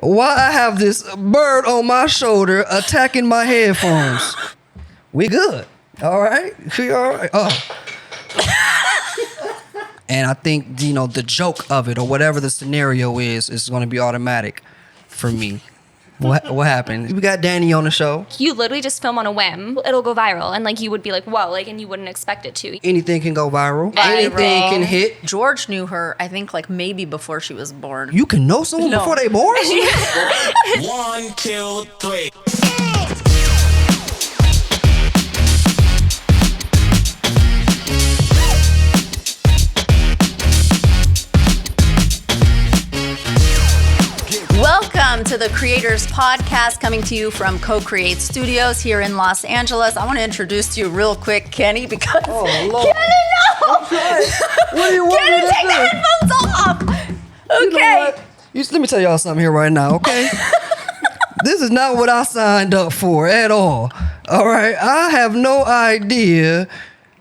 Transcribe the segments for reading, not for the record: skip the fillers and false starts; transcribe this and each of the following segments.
why I have this bird on my shoulder attacking my headphones. We good. All right? We all right? Oh. And I think, the joke of it or whatever the scenario is going to be automatic for me. What happened? We got Dani on the show. You literally just film on a whim. It'll go viral. And, you would be like, whoa, and you wouldn't expect it to. Anything can go viral. Anything can hit. George knew her, I think, maybe before she was born. You can know someone before they born? 1, 2, 3. Welcome to the CRE8tors podcast, coming to you from Co-Create Studios here in Los Angeles. I want to introduce to you real quick, Kenny, because Kenny, no! What do you want Kenny, me to take the do? headphones off! Okay. You know what? Let me tell y'all something here right now, okay? This is not what I signed up for at all. All right? I have no idea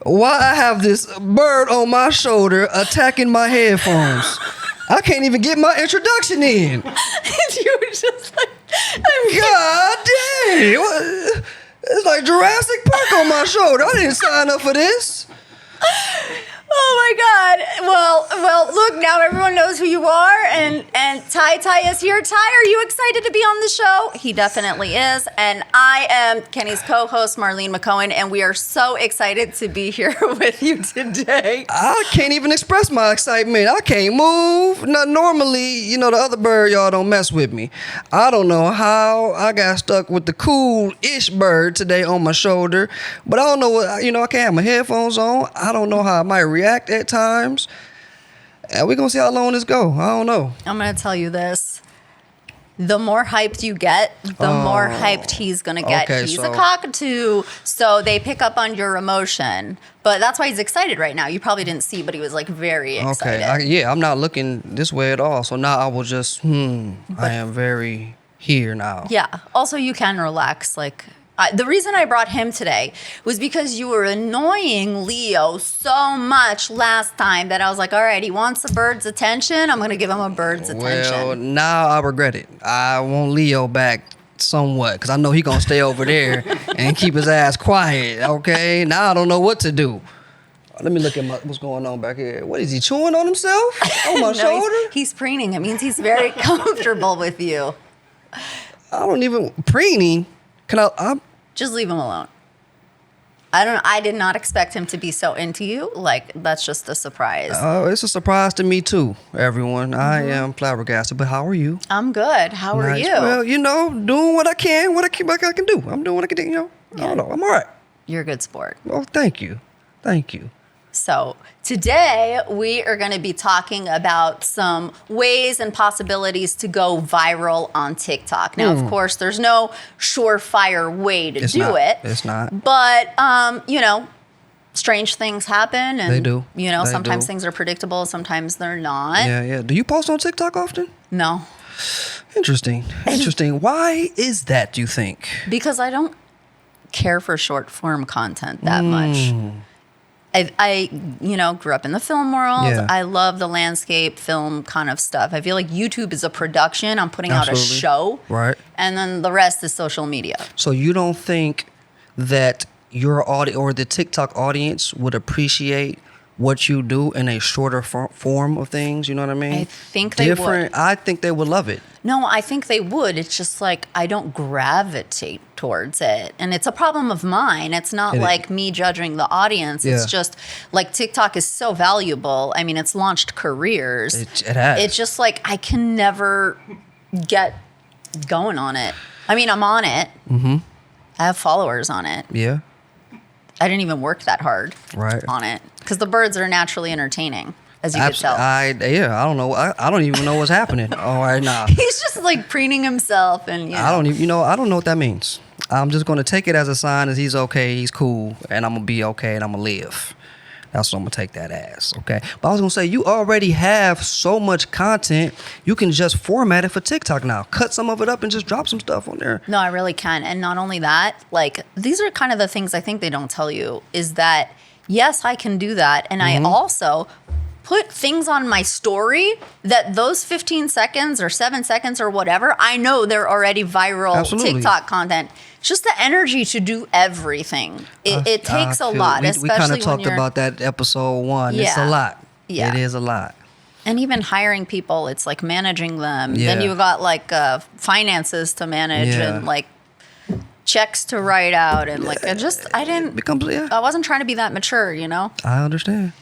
why I have this bird on my shoulder attacking my headphones. I can't even get my introduction in. You were just like... God dang. It's like Jurassic Park on my shoulder. I didn't sign up for this. Oh my God. Well, look, now everyone knows who you are, and Ty is here. Ty, are you excited to be on the show? He definitely is. And I am Kenny's co-host, Marlene McCohen, and we are so excited to be here with you today. I can't even express my excitement. I can't move. Normally, the other bird, y'all don't mess with me. I don't know how I got stuck with the cool-ish bird today on my shoulder, but I don't know what, I can't have my headphones on. I don't know how I might react at times. And we're gonna see how long this go. I don't know. I'm gonna tell you this. The more hyped you get, the more hyped he's gonna get. Okay, he's a cockatoo, so they pick up on your emotion. But that's why he's excited right now. You probably didn't see, but he was very excited. Okay, I'm not looking this way at all. So now I will just, I am very here now. Yeah. Also, you can relax. The reason I brought him today was because you were annoying Leo so much last time that I was like, all right, he wants a bird's attention. I'm going to give him a bird's attention. Well, now I regret it. I want Leo back somewhat because I know he's going to stay over there and keep his ass quiet, okay? Now I don't know what to do. Let me look at what's going on back here. What, is he chewing on himself? On my shoulder? He's preening. It means he's very comfortable with you. I don't even... Preening? Can I... Just leave him alone. I did not expect him to be so into you. That's just a surprise. Oh, it's a surprise to me too, everyone. Mm-hmm. I am flabbergasted, but how are you? I'm good. How are you? Well, doing what I can, what I can do. I'm doing what I can do, Yeah. I don't know. I'm all right. You're a good sport. Well, thank you. Thank you. So today we are going to be talking about some ways and possibilities to go viral on TikTok. Now, of course, there's no surefire way to do it. It's not. But, strange things happen. And, they do. Sometimes things are predictable. Sometimes they're not. Yeah. Do you post on TikTok often? No. Interesting. Why is that, do you think? Because I don't care for short form content that much. I grew up in the film world. Yeah. I love the landscape film kind of stuff. I feel like YouTube is a production. I'm putting out a show. Right. And then the rest is social media. So you don't think that your audience or the TikTok audience would appreciate what you do in a shorter form of things? You know what I mean? I think they would. I think they would love it. No, I think they would. It's just I don't gravitate towards it. And it's a problem of mine. It's not me judging the audience. Yeah. It's just TikTok is so valuable. I mean, it's launched careers. It has. It's just I can never get going on it. I mean, I'm on it. Mm-hmm. I have followers on it. Yeah. I didn't even work that hard on it because the birds are naturally entertaining, as you could tell. I don't know. I don't even know what's happening. All right, now. He's just preening himself, and I don't even. I don't know what that means. I'm just gonna take it as a sign that he's okay, he's cool, and I'm gonna be okay, and I'm gonna live. That's what I'm gonna take that as, okay? But I was gonna say, you already have so much content, you can just format it for TikTok now. Cut some of it up and just drop some stuff on there. No, I really can. And not only that, these are kind of the things I think they don't tell you, is that, yes, I can do that. And I also put things on my story that those 15 seconds or 7 seconds or whatever, I know they're already viral Absolutely. TikTok content. It's just the energy to do everything. It takes a lot, We especially kind of when talked you're, about that episode 1. It's a Yeah. lot. Yeah. It is a lot. and even hiring people, it's like managing them. Then Yeah. you got like finances to manage Yeah. and like checks to write out and like I wasn't trying to be that mature, you know? I understand.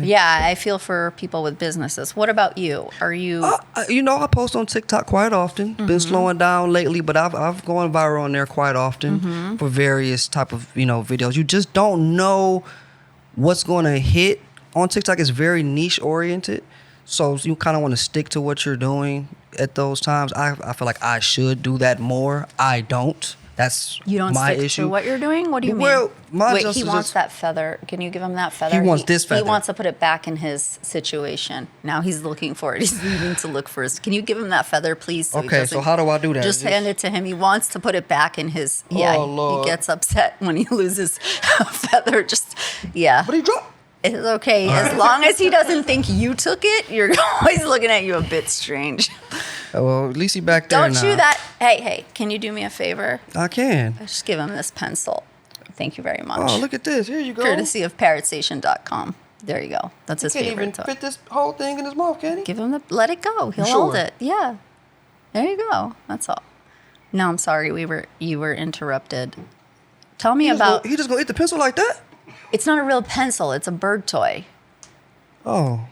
Yeah, I feel for people with businesses. What about you? Are you I post on TikTok quite often. Mm-hmm. Been slowing down lately, but I've gone viral on there quite often Mm-hmm. for various type of videos. You just don't know what's going to hit on TikTok. It's very niche oriented, so you kind of want to stick to what you're doing at those times. I feel like I should do that more. I don't. That's you don't my stick issue. to what you're doing? What do you mean? Well, my Wait, just he is wants just- that feather. Can you give him that feather? He wants this feather. He wants to put it back in his situation. Now he's looking for it. He's needing to look for it. Can you give him that feather, please? He Okay, so doesn't- how do I do that? Just hand it to him. He wants to put it back in his. Yeah, Oh, Lord. he gets upset when he loses a feather. Just yeah. What do you drop? It's okay. As long as he doesn't think you took it, you're always looking at you a bit strange. Well, at least he back there Don't now. chew that. Hey, can you do me a favor? I can. Just give him this pencil. Thank you very much. Oh, look at this. Here you go. Courtesy of parrotstation.com. There you go. That's his Can't favorite even toy. fit this whole thing in his mouth, can he? Give him let it go. He'll You hold sure? it. Yeah. There you go. That's all. No, I'm sorry. You were interrupted. Tell me about. He just gonna eat the pencil like that? It's not a real pencil. It's a bird toy. Oh.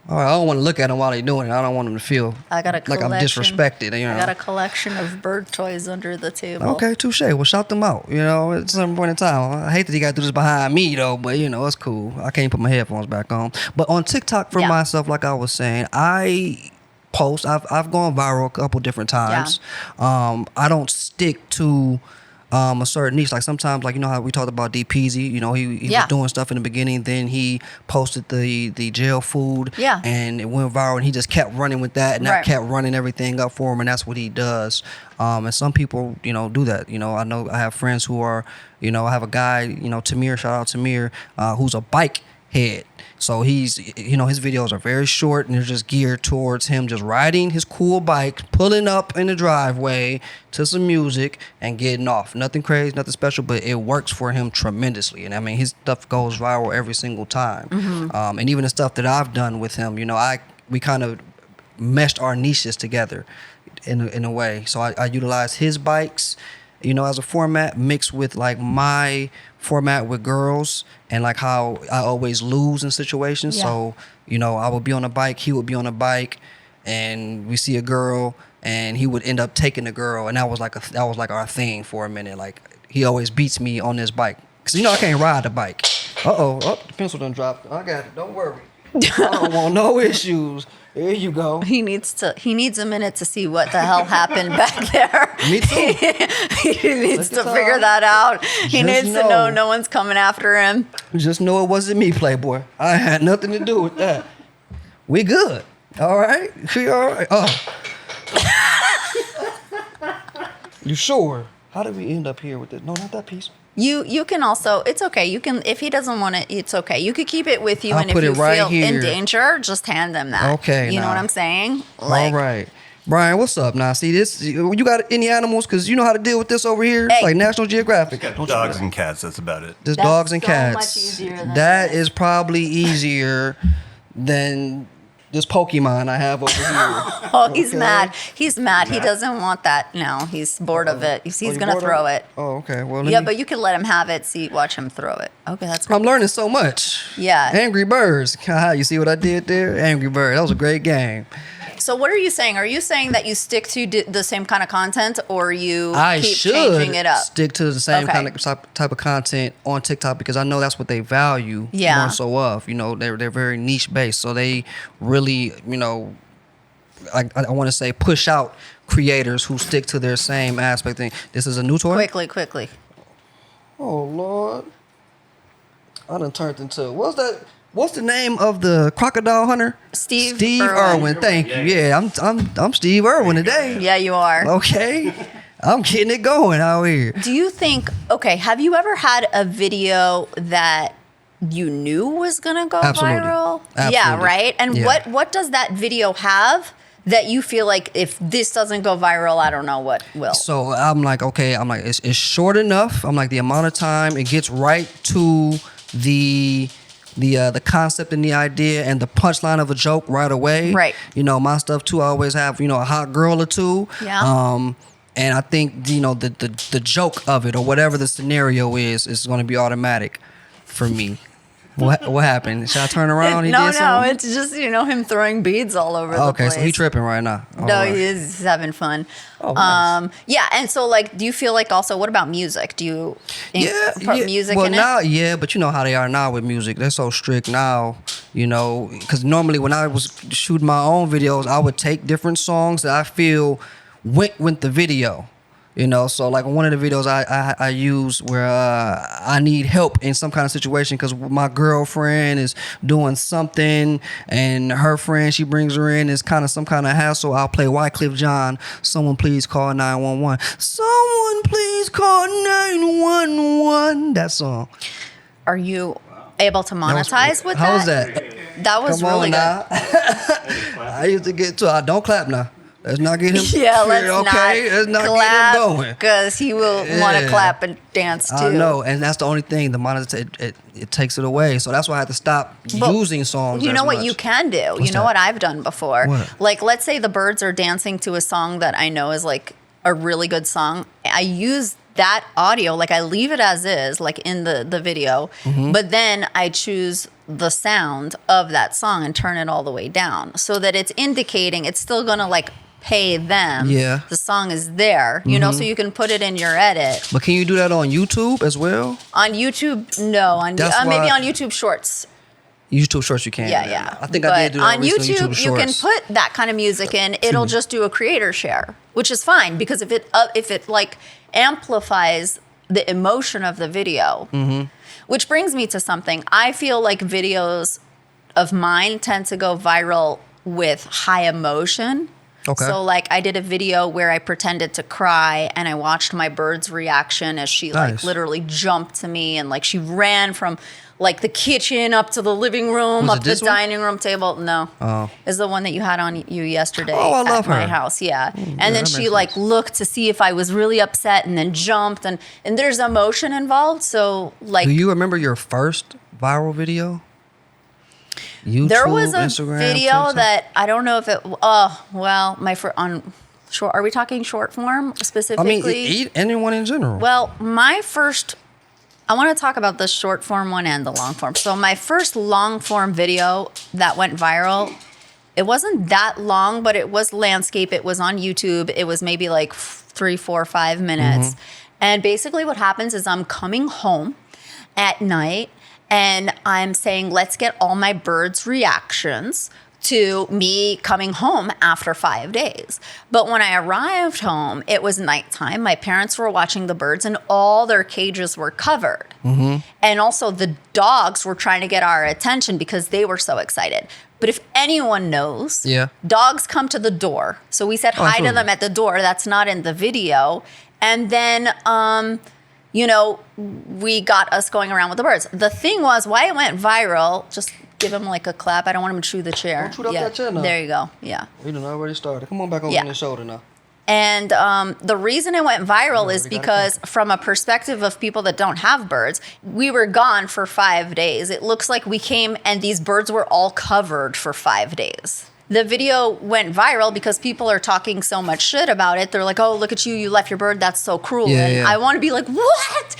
All right, I don't want to look at him while he's doing it. I don't want him to feel I got a like I'm collection. disrespected. I got a collection of bird toys under the table. Okay, touche. Well, shout them out. At some point in time. I hate that he got to do this behind me, though, but, it's cool. I can't put my headphones back on. But on TikTok, for Yeah. myself, like I was saying, I post. I've gone viral a couple different times. I don't stick to a certain niche. Like sometimes, like how we talked about D Peasy, he Yeah. was doing stuff in the beginning, then he posted the jail food, Yeah. and it went viral, and he just kept running with that, and I Right. kept running everything up for him, and that's what he does. And some people, do that. I know I have friends who are, I have a guy, Tamir, shout out Tamir, who's a bike head. So he's, his videos are very short and they're just geared towards him just riding his cool bike, pulling up in the driveway to some music and getting off. Nothing crazy, nothing special, but it works for him tremendously. And I mean, his stuff goes viral every single time. Mm-hmm. And even the stuff that I've done with him, we kind of meshed our niches together in a way. So I utilize his bikes, as a format mixed with like my format with girls and like how I always lose in situations. Yeah. So, I would be on a bike, he would be on a bike, and we see a girl and he would end up taking the girl, and that was like our thing for a minute. Like he always beats me on this bike. Cause I can't ride the bike. Oh, the pencil done dropped. I got it. Don't worry. I don't want no issues. There you go. He needs a minute to see what the hell happened back there. Me too. He needs Look to at figure that. that out. He Just needs to know. know no one's coming after him. Just know it wasn't me, Playboy. I had nothing to do with that. We good. All right? We all right? Oh. You sure? How did we end up here with this? No, not that piece. You can also, it's okay. You can, if he doesn't want it, it's okay. You could keep it with you, I'll and if put you it right feel here. in danger, just hand them that. Okay, You know now. what I'm saying? All right. Brian, what's up now? See this? You got any animals? Because you know how to deal with this over here? It's Hey. like National Geographic. Got dogs and cats. That's about it. Just That's dogs and so cats. much easier than That this. is probably easier than this Pokemon I have over here. Oh, he's Okay. mad. He's mad. He doesn't want that now. He's bored of it. He's Oh, you going to bored of throw it. Oh, okay. Well, let Yeah, me- but you can let him have it. See, watch him throw it. Okay, that's I'm learning so much. Yeah. Angry Birds. Haha, you see what I did there? Angry Bird. That was a great game. So what are you saying? Are you saying that you stick to the same kind of content, or you I keep should changing it up? stick to the same Okay. kind of type of content on TikTok because I know that's what they value Yeah. more so of. They're very niche based, so they really, I want to say push out creators who stick to their same aspect thing. This is a new toy. Quickly. Oh Lord, I done turned into what's the name of the crocodile hunter? Steve Irwin. Thank you. Yeah, I'm Steve Irwin today. Yeah, you are. Okay, I'm getting it going out here. Do you think, okay, have you ever had a video that you knew was gonna go Absolutely. viral? Absolutely. Yeah, right. And Yeah. what does that video have that you feel like if this doesn't go viral, I don't know what will? So I'm like, okay, it's short enough. I'm like, the amount of time it gets right to the concept and the idea and the punchline of a joke right away. Right. My stuff too, I always have, a hot girl or two. Yeah. And I think, the joke of it or whatever the scenario is going to be automatic for me. What happened? Should I turn around? He No, did something? it's just him throwing beads all over the Okay, place. so he tripping right now. All No, right. he is having fun. Oh, nice. Yeah, and so like, do you feel like also, what about music? Do you put music well, in now, it? yeah, but you know how they are now with music. They're so strict now, because normally when I was shooting my own videos, I would take different songs that I feel went with the video. So like one of the videos I use where I need help in some kind of situation because my girlfriend is doing something and her friend, she brings her in, is kind of some kind of hassle. I'll play Wycliffe John, someone please call 911. Someone please call 911. That song. Are you able to monetize with that? How was that? That was Come really on now. I used to get to don't clap now. Let's not get him. Yeah, let's let's not clap get him going. because he will want to Yeah. clap and dance too. I know, and that's the only thing. The monitor it takes it away. So that's why I had to stop But using songs. You know as what much. you can do? What's you know that? what I've done before? What? Like, let's say the birds are dancing to a song that I know is like a really good song. I use that audio, like I leave it as is, like in the video, Mm-hmm. but then I choose the sound of that song and turn it all the way down so that it's indicating it's still gonna like pay them. Yeah. The song is there, you know, so you can put it in your edit. But can you do that on YouTube as well? On YouTube, no. That's Maybe why- on YouTube Shorts. YouTube Shorts you can. Yeah. I think but I did do that on recently, YouTube, you can Shorts. put that kind of music in. It'll just do a creator share, which is fine because if it like amplifies the emotion of the video, which brings me to something. I feel like videos of mine tend to go viral with high emotion. Okay. So like I did a video where I pretended to cry and I watched my bird's reaction as she like Nice. literally jumped to me and like she ran from like the kitchen up to the living room, Was up it the this one? dining room table. No. Oh. It's the one that you had on you yesterday Oh, I love at my her. house. Yeah. yeah, And then that she makes like sense. looked to see if I was really upset and then jumped and there's emotion involved. So like Do you remember your first viral video? YouTube, there was a Instagram, video TikTok? that I don't know if it. Well, on short. Are we talking short form I specifically? mean, anyone in general. Well, my first. I want to talk about the short form one and the long form. So my first long form video that went viral, it wasn't that long, but it was landscape. It was on YouTube. It was maybe like 3, 4, 5 minutes. And basically what happens is I'm coming home at night and I'm saying, let's get all my birds' reactions to me coming home after 5 days. But when I arrived home, it was nighttime. My parents were watching the birds and all their cages were covered. And also the dogs were trying to get our attention because they were so excited. But if anyone knows, Yeah. dogs come to the door. So we said hi to absolutely. them at the door. That's not in the video. And then, we got us going around with the birds. The thing was, why it went viral, just give him like a clap. I don't want him to chew the chair. Don't chew up that chair now. There you go. Yeah. We done already started. Come on back over Yeah. on your shoulder now. And the reason it went viral is already got it because from a perspective of people that don't have birds, we were gone for 5 days. It looks like we came and these birds were all covered for 5 days. The video went viral because people are talking so much shit about it. They're like, oh, look at you. You left your bird. That's so cruel. Yeah, and yeah. I want to be like, what?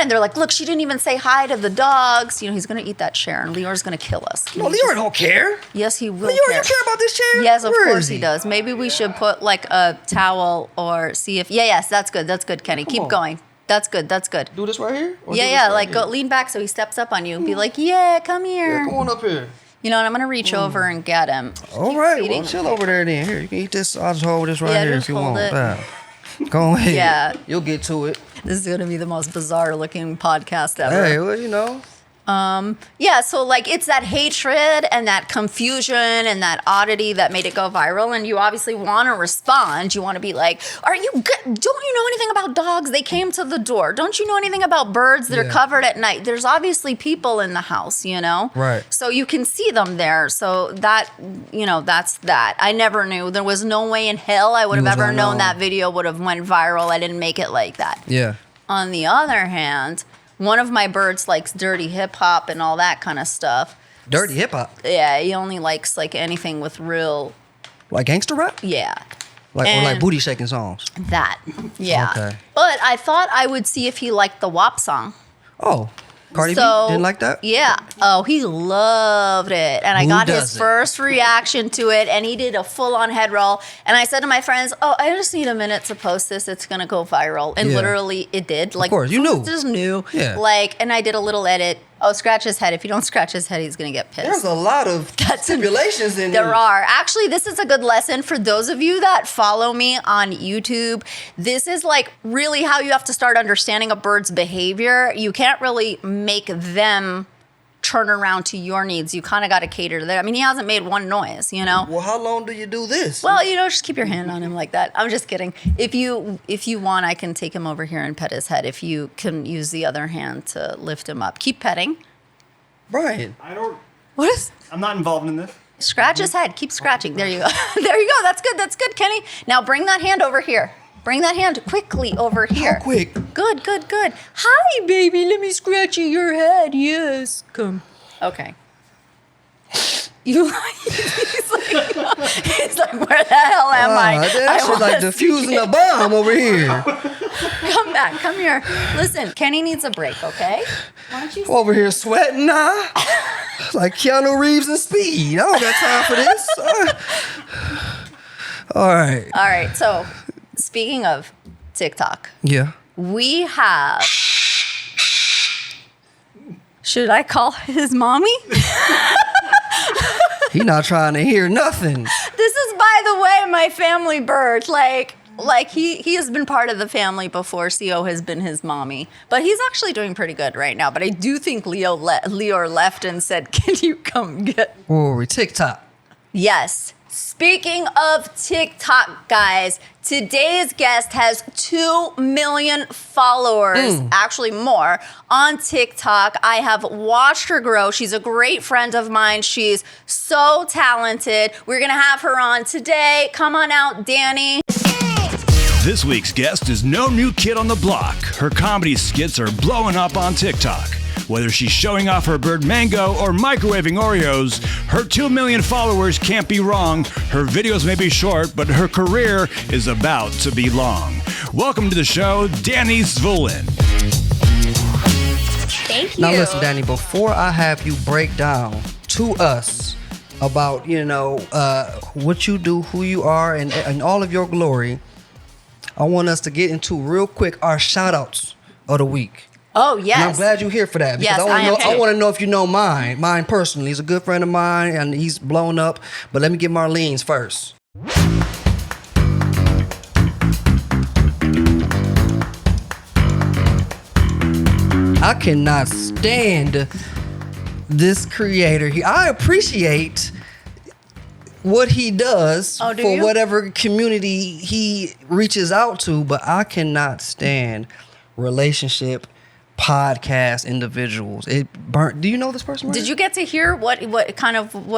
And they're like, look, she didn't even say hi to the dogs. He's going to eat that chair and Leor's going to kill us. No, Leora don't care. Yes, he will. Leora, you care about this chair? Yes, of Where course is he does. Maybe we should put like a towel or see if. Yes, that's good. That's good, Kenny. Keep on. going. That's good. That's good. Do this right here? Or do Yeah, this yeah. right Like here? go lean back so he steps up on you and be like, yeah, come here. Yeah, come on up here. And I'm gonna reach over and get him. All right, well, feeding. chill over there then. Here, you can eat this. I'll just hold this right Yeah, here just if you hold want. it. Yeah. Go ahead. Yeah. You'll get to it. This is gonna be the most bizarre looking podcast ever. Hey, well, Yeah, so like it's that hatred and that confusion and that oddity that made it go viral, and you obviously want to respond. You want to be like, "Are you good? Don't you know anything about dogs? They came to the door. Don't you know anything about birds that are covered at night? There's obviously people in the house, you know? Right. So you can see them there. So that, you know, that's that. I never knew. There was no way in hell I would have ever known that video would have went viral. I didn't make it like that. Yeah. On the other hand, one of my birds likes dirty hip hop and all that kind of stuff. Dirty hip hop? Yeah, he only likes like anything with real. Like gangster rap? Yeah. Or like booty shaking songs? That. Yeah. Okay. But I thought I would see if he liked the WAP song. Oh. Cardi B didn't like that? Yeah. Oh, he loved it. And I got his first reaction to it, and he did a full-on head roll. And I said to my friends, oh, I just need a minute to post this. It's going to go viral. And literally it did. Like, of course, you knew. Just knew. Yeah. Like, and I did a little edit. Oh, scratch his head. If you don't scratch his head, he's going to get pissed. There's a lot of stipulations in there. There are. Actually, this is a good lesson for those of you that follow me on YouTube. This is like really how you have to start understanding a bird's behavior. You can't really make them turn around to your needs. You kind of got to cater to that. I mean, he hasn't made one noise, you know? Well, how long do you do this? Well, you know, just keep your hand on him like that. I'm just kidding. If you want, I can take him over here and pet his head. If you can use the other hand to lift him up. Keep petting. Brian. I'm not involved in this. Scratch his head. Keep scratching. There you go. There you go. That's good. That's good, Kenny. Now bring that hand over here. Bring that hand quickly over here. How quick? Good, good, good. Hi, baby. Let me scratch your head. Yes. Come. Okay. He's like, where the hell am I? That shit like defusing a bomb over here. Come back. Come here. Listen, Kenny needs a break, okay? Why don't you Over here sweating now. Like Keanu Reeves and Speed. I don't got time for this. All right. All right. So, speaking of TikTok, Yeah. we have. Should I call his mommy? He not trying to hear nothing. This is, by the way, my family bird. Like he has been part of the family before. CO has been his mommy, but he's actually doing pretty good right now. But I do think Leo left and said, "Can you come get?" Where were we? TikTok. Yes. Speaking of TikTok, guys, today's guest has 2 million followers, actually more, on TikTok. I have watched her grow. She's a great friend of mine. She's so talented. We're going to have her on today. Come on out, Dani. This week's guest is no new kid on the block. Her comedy skits are blowing up on TikTok. Whether she's showing off her bird Mango or microwaving Oreos, her 2 million followers can't be wrong. Her videos may be short, but her career is about to be long. Welcome to the show, Dani Zvulun. Thank you. Now listen, Dani, before I have you break down to us about, what you do, who you are, and all of your glory, I want us to get into real quick our shout-outs of the week. Oh, yes. And I'm glad you're here for that. Because Yes, I am too. I want to know if you know mine personally. He's a good friend of mine, and he's blown up. But let me get Marlene's first. I cannot stand this creator. I appreciate what he does Oh, do for you? whatever community he reaches out to, but I cannot stand relationship podcast individuals. It burnt. Do you know this person? Did you get to hear what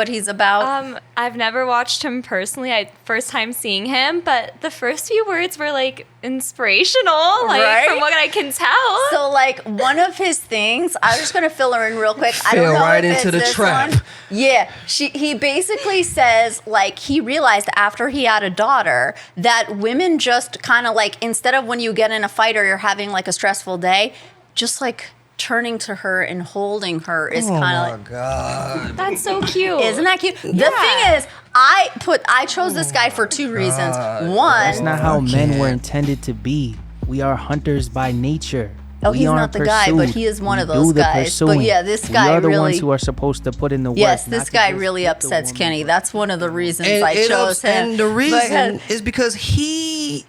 he's about? I've never watched him personally. First time seeing him, but the first few words were like inspirational, like Right? from what I can tell. So, like, one of his things, I'm just going to fill her in real quick. I Fell don't know right if into it's the this trap. one. Yeah. He basically says, like, he realized after he had a daughter that women just kind of like, instead of when you get in a fight or you're having like a stressful day, just like turning to her and holding her is kind of like, God. That's so cute. isn't that cute? The thing is, I chose this guy for two reasons. One, That's not how men were intended to be. We are hunters by nature. oh, We he's aren't not the guy, but pursued. he is one We of those do the guys. pursuing. But yeah, this We guy are the really. ones who are supposed to put in the work. Yes, not this to guy just really hit the upsets woman. Kenny. That's one of the reasons And I chose him. And the reason Because- is because he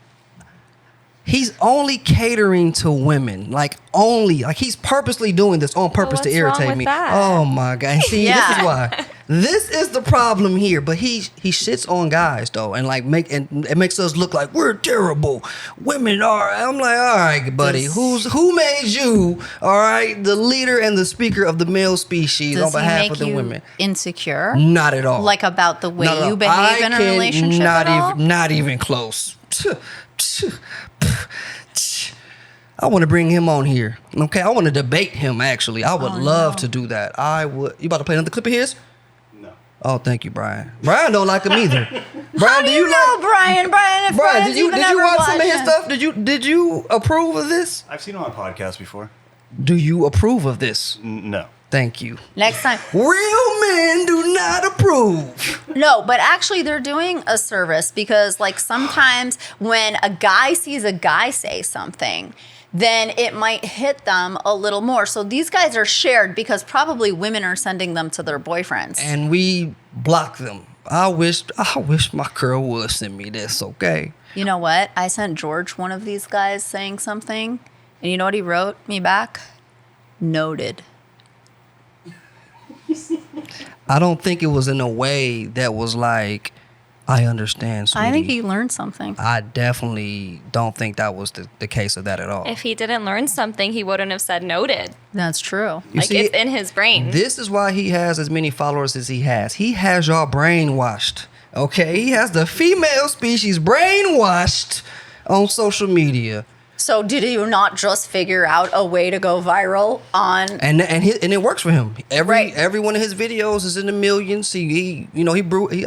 He's only catering to women, like only, like he's purposely doing this on purpose to what's wrong irritate with me. that? Oh my God! See, Yeah. this is why. This is the problem here. But he shits on guys though, and like and it makes us look like we're terrible. Women are. I'm like, all right, buddy, who made you? All right, the leader and the speaker of the male species on Does he behalf make of the you women. insecure? Not at all. Like about the way Not at you all. behave in a relationship not at all? even, Not even close. I want to bring him on here. Okay, I want to debate him. Actually, I would love to do that. I would. You about to play another clip of his? No. Oh, thank you, Brian. Brian don't like him either. Brian, How do you know Brian? Brian, if Brian, friends did you even watch ever some of his him? stuff? Did you approve of this? I've seen him on podcasts before. Do you approve of this? No. Thank you. Next time. Real men do not approve. No, but actually they're doing a service because like sometimes when a guy sees a guy say something, then it might hit them a little more. So these guys are shared because probably women are sending them to their boyfriends. And we block them. I wish my girl would send me this, okay? You know what? I sent George one of these guys saying something, and you know what he wrote me back? Noted. I don't think it was in a way that was like, I understand, sweetie. I think he learned something. I definitely don't think that was the case of that at all. If he didn't learn something, he wouldn't have said noted. That's true. You Like, see, it's in his brain. This is why he has as many followers as he has. He has y'all brainwashed. Okay? He has the female species brainwashed on social media. So did you not just figure out a way to go viral on? And it works for him. Right. Every one of his videos is in the millions. He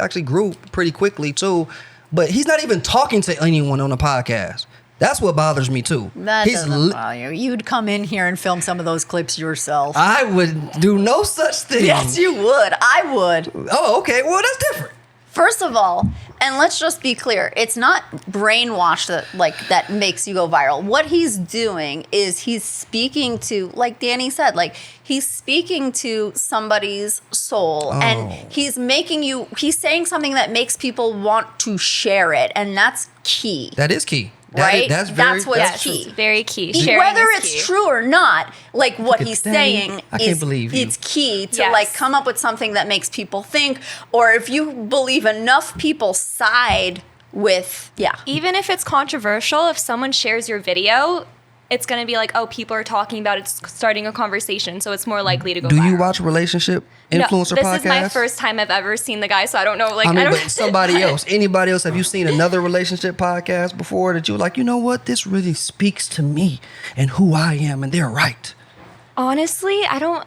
actually grew pretty quickly too. But he's not even talking to anyone on the podcast. That's what bothers me too. That doesn't bother you. You'd come in here and film some of those clips yourself. I would do no such thing. Yes, you would. I would. Oh, okay. Well, that's different. First of all, and let's just be clear, it's not brainwash that makes you go viral. What he's doing is he's speaking to, like Dani said, like he's speaking to somebody's soul and he's saying something that makes people want to share it, and that's key. That is key. Right? That's what's true. key. It's very key. Sharing Whether is it's key. true or not, like what at he's Dani. saying I can't is believe you. it's key to Yes. like come up with something that makes people think, or if you believe enough people side with, Even if it's controversial, if someone shares your video, it's going to be like, oh, people are talking about it, it's starting a conversation, so it's more likely to go Do viral. you watch relationship influencer this podcasts? is my first time I've ever seen the guy, so I don't know. Like, I mean, don't. but somebody else, anybody else, have you seen another relationship podcast before that you were like, you know what, this really speaks to me and who I am, and they're right? Honestly, I don't.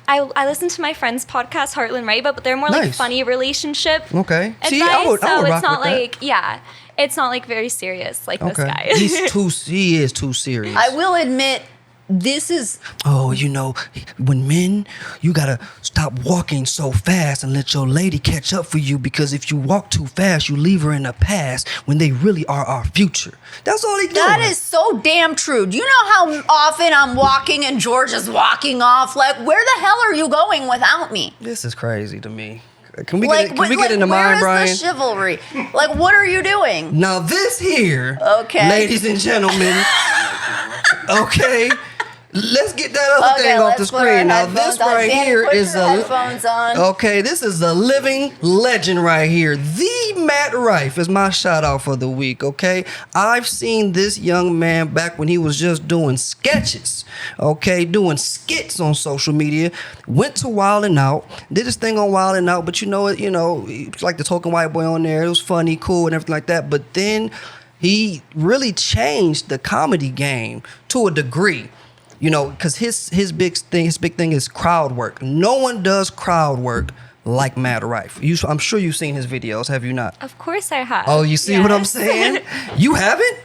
I listen to my friend's podcast, Heartland Right, but they're more like Nice. funny relationship Okay. advice. See, I would so rock it's not with that. like it's not like very serious like this Okay. guy. He is too serious. I will admit, this is Oh, you know, when men, you gotta stop walking so fast and let your lady catch up for you, because if you walk too fast, you leave her in the past when they really are our future. That's all he doing. that is so damn true. Do you know how often I'm walking and George is walking off? Like, where the hell are you going without me? This is crazy to me. Can we Like, get into where mine, is Brian? the chivalry? Like, what are you doing? Now this here, Okay. ladies and gentlemen, okay, let's get that other thing off the let's put our screen. Now headphones this on. right Danny, here put is your a headphones on. okay. This is a living legend right here. The Matt Rife is my shout out for the week. Okay, I've seen this young man back when he was just doing sketches. Okay, doing skits on social media. Went to Wild 'N Out, did his thing on Wild 'N Out, but he was like the token white boy on there. It was funny, cool, and everything like that. But then he really changed the comedy game to a degree. You know, because his big thing is crowd work. No one does crowd work like Matt Rife. I'm sure you've seen his videos, have you not? Of course I have. Oh, you see what I'm Yes. saying? You haven't?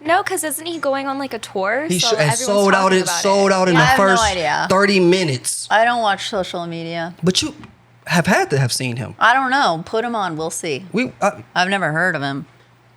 No, because isn't he going on like a tour? He so has everyone's sold out. talking It about sold out in I the have no first idea. 30 minutes. I don't watch social media. But you have had to have seen him. I don't know. Put him on. We'll see. I've never heard of him.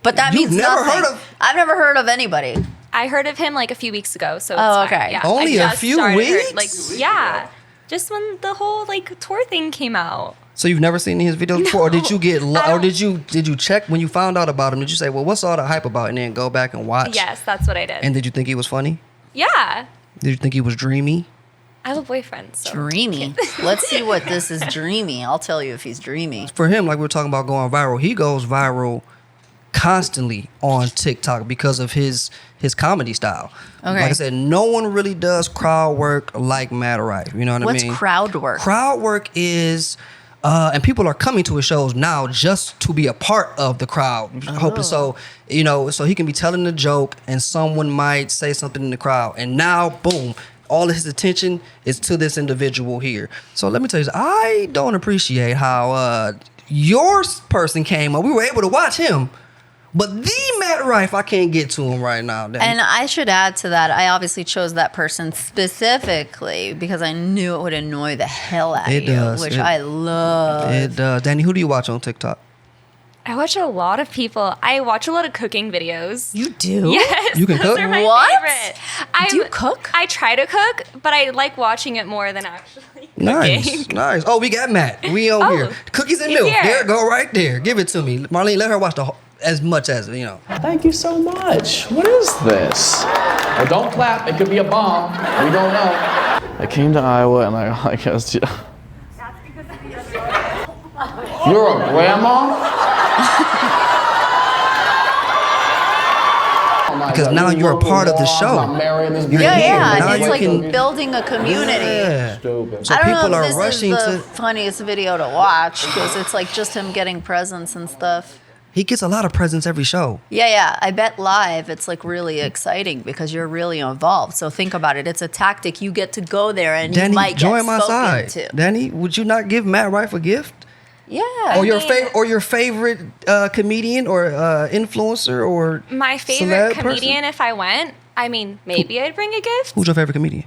But that You've means never nothing. heard of- I've never heard of anybody. I heard of him like a few weeks ago, so it's Oh, fine. okay. Yeah, Only I a just few started weeks? Like, yeah, just when the whole like tour thing came out. So you've never seen his videos before, or did you get, or did you check when you found out about him? Did you say, well, what's all the hype about, and then go back and watch? Yes, that's what I did. And did you think he was funny? Yeah. Did you think he was dreamy? I have a boyfriend. So. Dreamy. Let's see what this is dreamy. I'll tell you if he's dreamy. For him, like we were talking about going viral, he goes viral constantly on TikTok because of his comedy style. Okay. Like I said, no one really does crowd work like Matt Rife. You know what I mean? What's crowd work? Crowd work is, and people are coming to his shows now just to be a part of the crowd. Hoping so, so he can be telling the joke and someone might say something in the crowd, and now, boom, all of his attention is to this individual here. So let me tell you, I don't appreciate how your person came up. We were able to watch him. But the Matt Rife, I can't get to him right now. Danny. And I should add to that, I obviously chose that person specifically because I knew it would annoy the hell out of you, which I love. It does. Danny, who do you watch on TikTok? I watch a lot of people. I watch a lot of cooking videos. You do? Yes. You can those cook? are my What? favorite. Do you cook? I try to cook, but I like watching it more than actually cooking. Nice. Oh, we got Matt. We on here. Cookies and he's milk. here. There, go right there. Give it to me. Marlene, let her watch as much as, Thank you so much. What is this? Well, don't clap. It could be a bomb. We don't know. I came to Iowa and I guess. You're a grandma? Because now you're a part of the show. You're Yeah, here. yeah. Now It's you like can, building a community. Yeah. Stupid. So I don't people know are if this rushing is the to. funniest video to watch because it's like just him getting presents and stuff. He gets a lot of presents every show. Yeah. I bet live it's like really exciting because you're really involved. So think about it. It's a tactic. You get to go there and you Danny, might join get my spoken side. to. Danny, would you not give Matt Rife a gift? Yeah. Or your favorite comedian or influencer or My favorite celeb person? comedian, if I went, maybe I'd bring a gift. Who's your favorite comedian?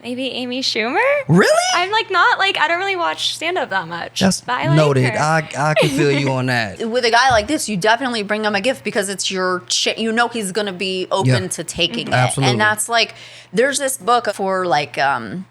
Maybe Amy Schumer. Really? I'm I don't really watch stand up that much. That's but I like noted. her. I can feel you on that. With a guy like this, you definitely bring him a gift because it's your you know he's going to be open Yeah. to taking it. Absolutely. And that's like, there's this book for like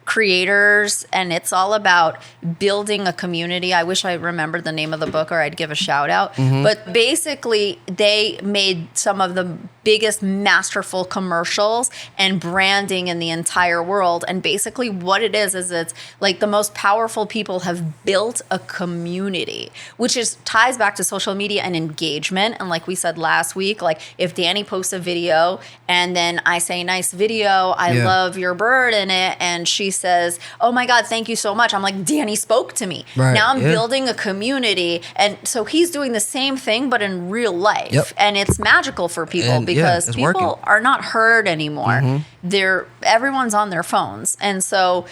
creators and it's all about building a community. I wish I remembered the name of the book or I'd give a shout out. Mm-hmm. But basically, they made some of the biggest masterful commercials and branding in the entire world. And basically what it is it's like the most powerful people have built a community, which ties back to social media and engagement. And like we said last week, like if Danny posts a video and then I say, nice video, I love your bird in it. And she says, oh my God, thank you so much. I'm like, Danny spoke to me. Right, Now I'm yeah. building a community. And so he's doing the same thing, but in real life. Yep. And it's magical for people And, because it's people working. are not heard anymore. Everyone's on their phones. And so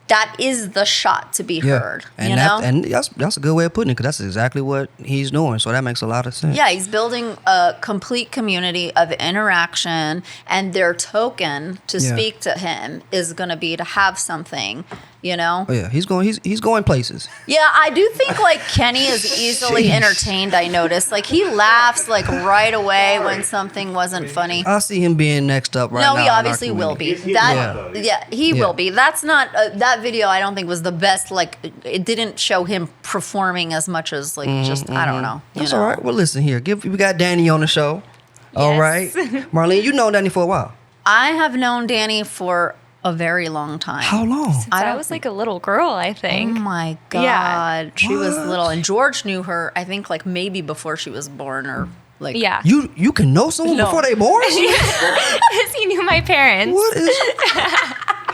that is the shot to be heard. And you know? and that's a good way of putting it because that's exactly what he's doing. So that makes a lot of sense. Yeah, he's building a complete community of interaction, and their token to speak to him is going to be to have something, you know? Oh, yeah, he's going places. Yeah, I do think like Kenny is easily entertained. I noticed, like he laughs like right away when something wasn't funny. I see him being next up right now. No, he in our obviously will be. community. He Yeah. will be. That's not that video. I don't think was the best. Like it didn't show him performing as much as like just I don't know. That's all right. Well, listen here. We got Danny on the show. All right, Marlene, you know Danny for a while. I have known Danny for a very long time. How long? I was like a little girl, I Oh think. my God. Yeah. She was little. And George knew her, I think, like maybe before she was born or like. Yeah. You can know someone No. before they born? Because he knew my parents. What is?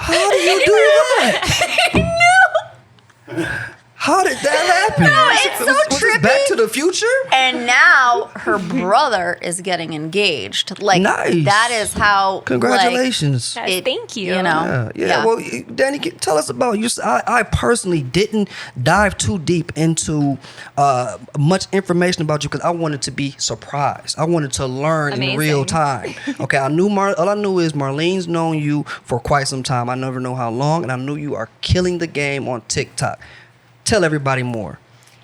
How do you do that? How did that happen? No, it's so was this Back trippy. to the Future? And now her brother is getting engaged. Like, Nice. that is how. Congratulations. Yes, Like, thank you. You know? Yeah. Well, Danny, tell us about you. I personally didn't dive too deep into much information about you because I wanted to be surprised. I wanted to learn in Amazing. real time. Okay, all I knew is Marlene's known you for quite some time. I never know how long, and I knew you are killing the game on TikTok. Tell everybody more.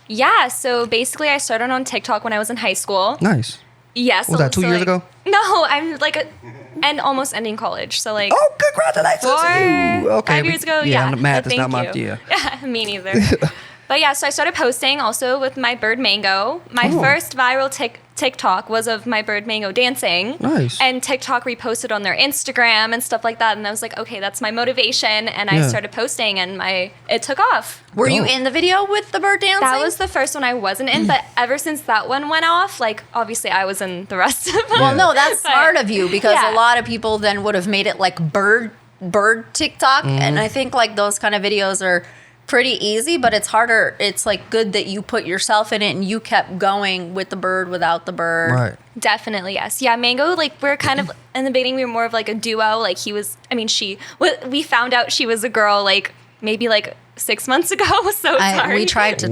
Yeah, so basically I started on TikTok when I was in high school. Nice. Yes. Was that 2 years ago? No, I'm like and almost ending college. So like, Oh, congratulations to you. Okay, 5 years ago, yeah. math but is not my thank you. yeah. Yeah, me neither. But yeah, so I started posting also with my bird Mango. My first viral TikTok was of my bird Mango dancing. Nice. And TikTok reposted on their Instagram and stuff like that. And I was like, okay, that's my motivation. And I started posting, and it took off. Were you in the video with the bird dancing? That was the first one I wasn't in, but ever since that one went off, like obviously I was in the rest of them. Well, no, that's smart of you, because Yeah. a lot of people then would have made it like bird TikTok, and I think like those kind of videos are pretty easy, but it's harder. It's like good that you put yourself in it and you kept going with the bird without the bird. Right. Definitely, yes. Yeah, Mango, like, we're kind of, in the beginning, we were more of, like, a duo. Like, we found out she was a girl, like, maybe, like, 6 months ago, so sorry. We tried to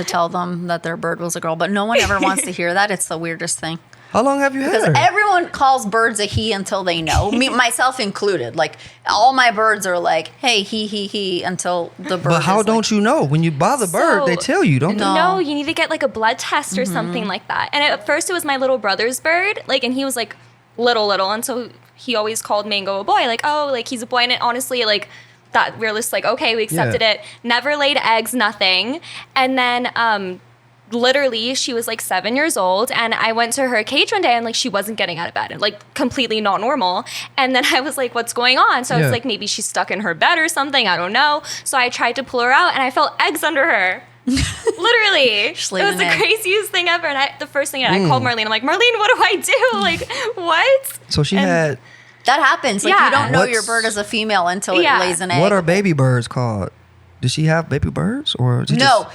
tell them that their bird was a girl, but no one ever wants to hear that. It's the weirdest thing. How long have you had Because her? everyone calls birds a he until they know. Me, myself included. Like, all my birds are like, hey, he, until the bird But how is don't you know? When you buy the bird, they tell you, don't they? No, you need to get, like, a blood test or something like that. And at first, it was my little brother's bird, like, and he was, like, little, and so he always called Mango a boy, like, oh, like, he's a boy. And it, honestly, like, that we're just like, okay, we accepted it. Never laid eggs, nothing. And then literally she was like 7 years old, and I went to her cage one day, and like she wasn't getting out of bed, and like completely not normal. And then I was like, what's going on? So I was like, maybe she's stuck in her bed or something, I don't know. So I tried to pull her out, and I felt eggs under her. Literally. It was the craziest thing ever. And the first thing I called Marlene, I'm like, Marlene, what do I do? Like, what? So she had... That happens. Like, Yeah. you don't know your bird is a female until it lays an egg. What are baby birds called? Does she have baby birds, or is it No.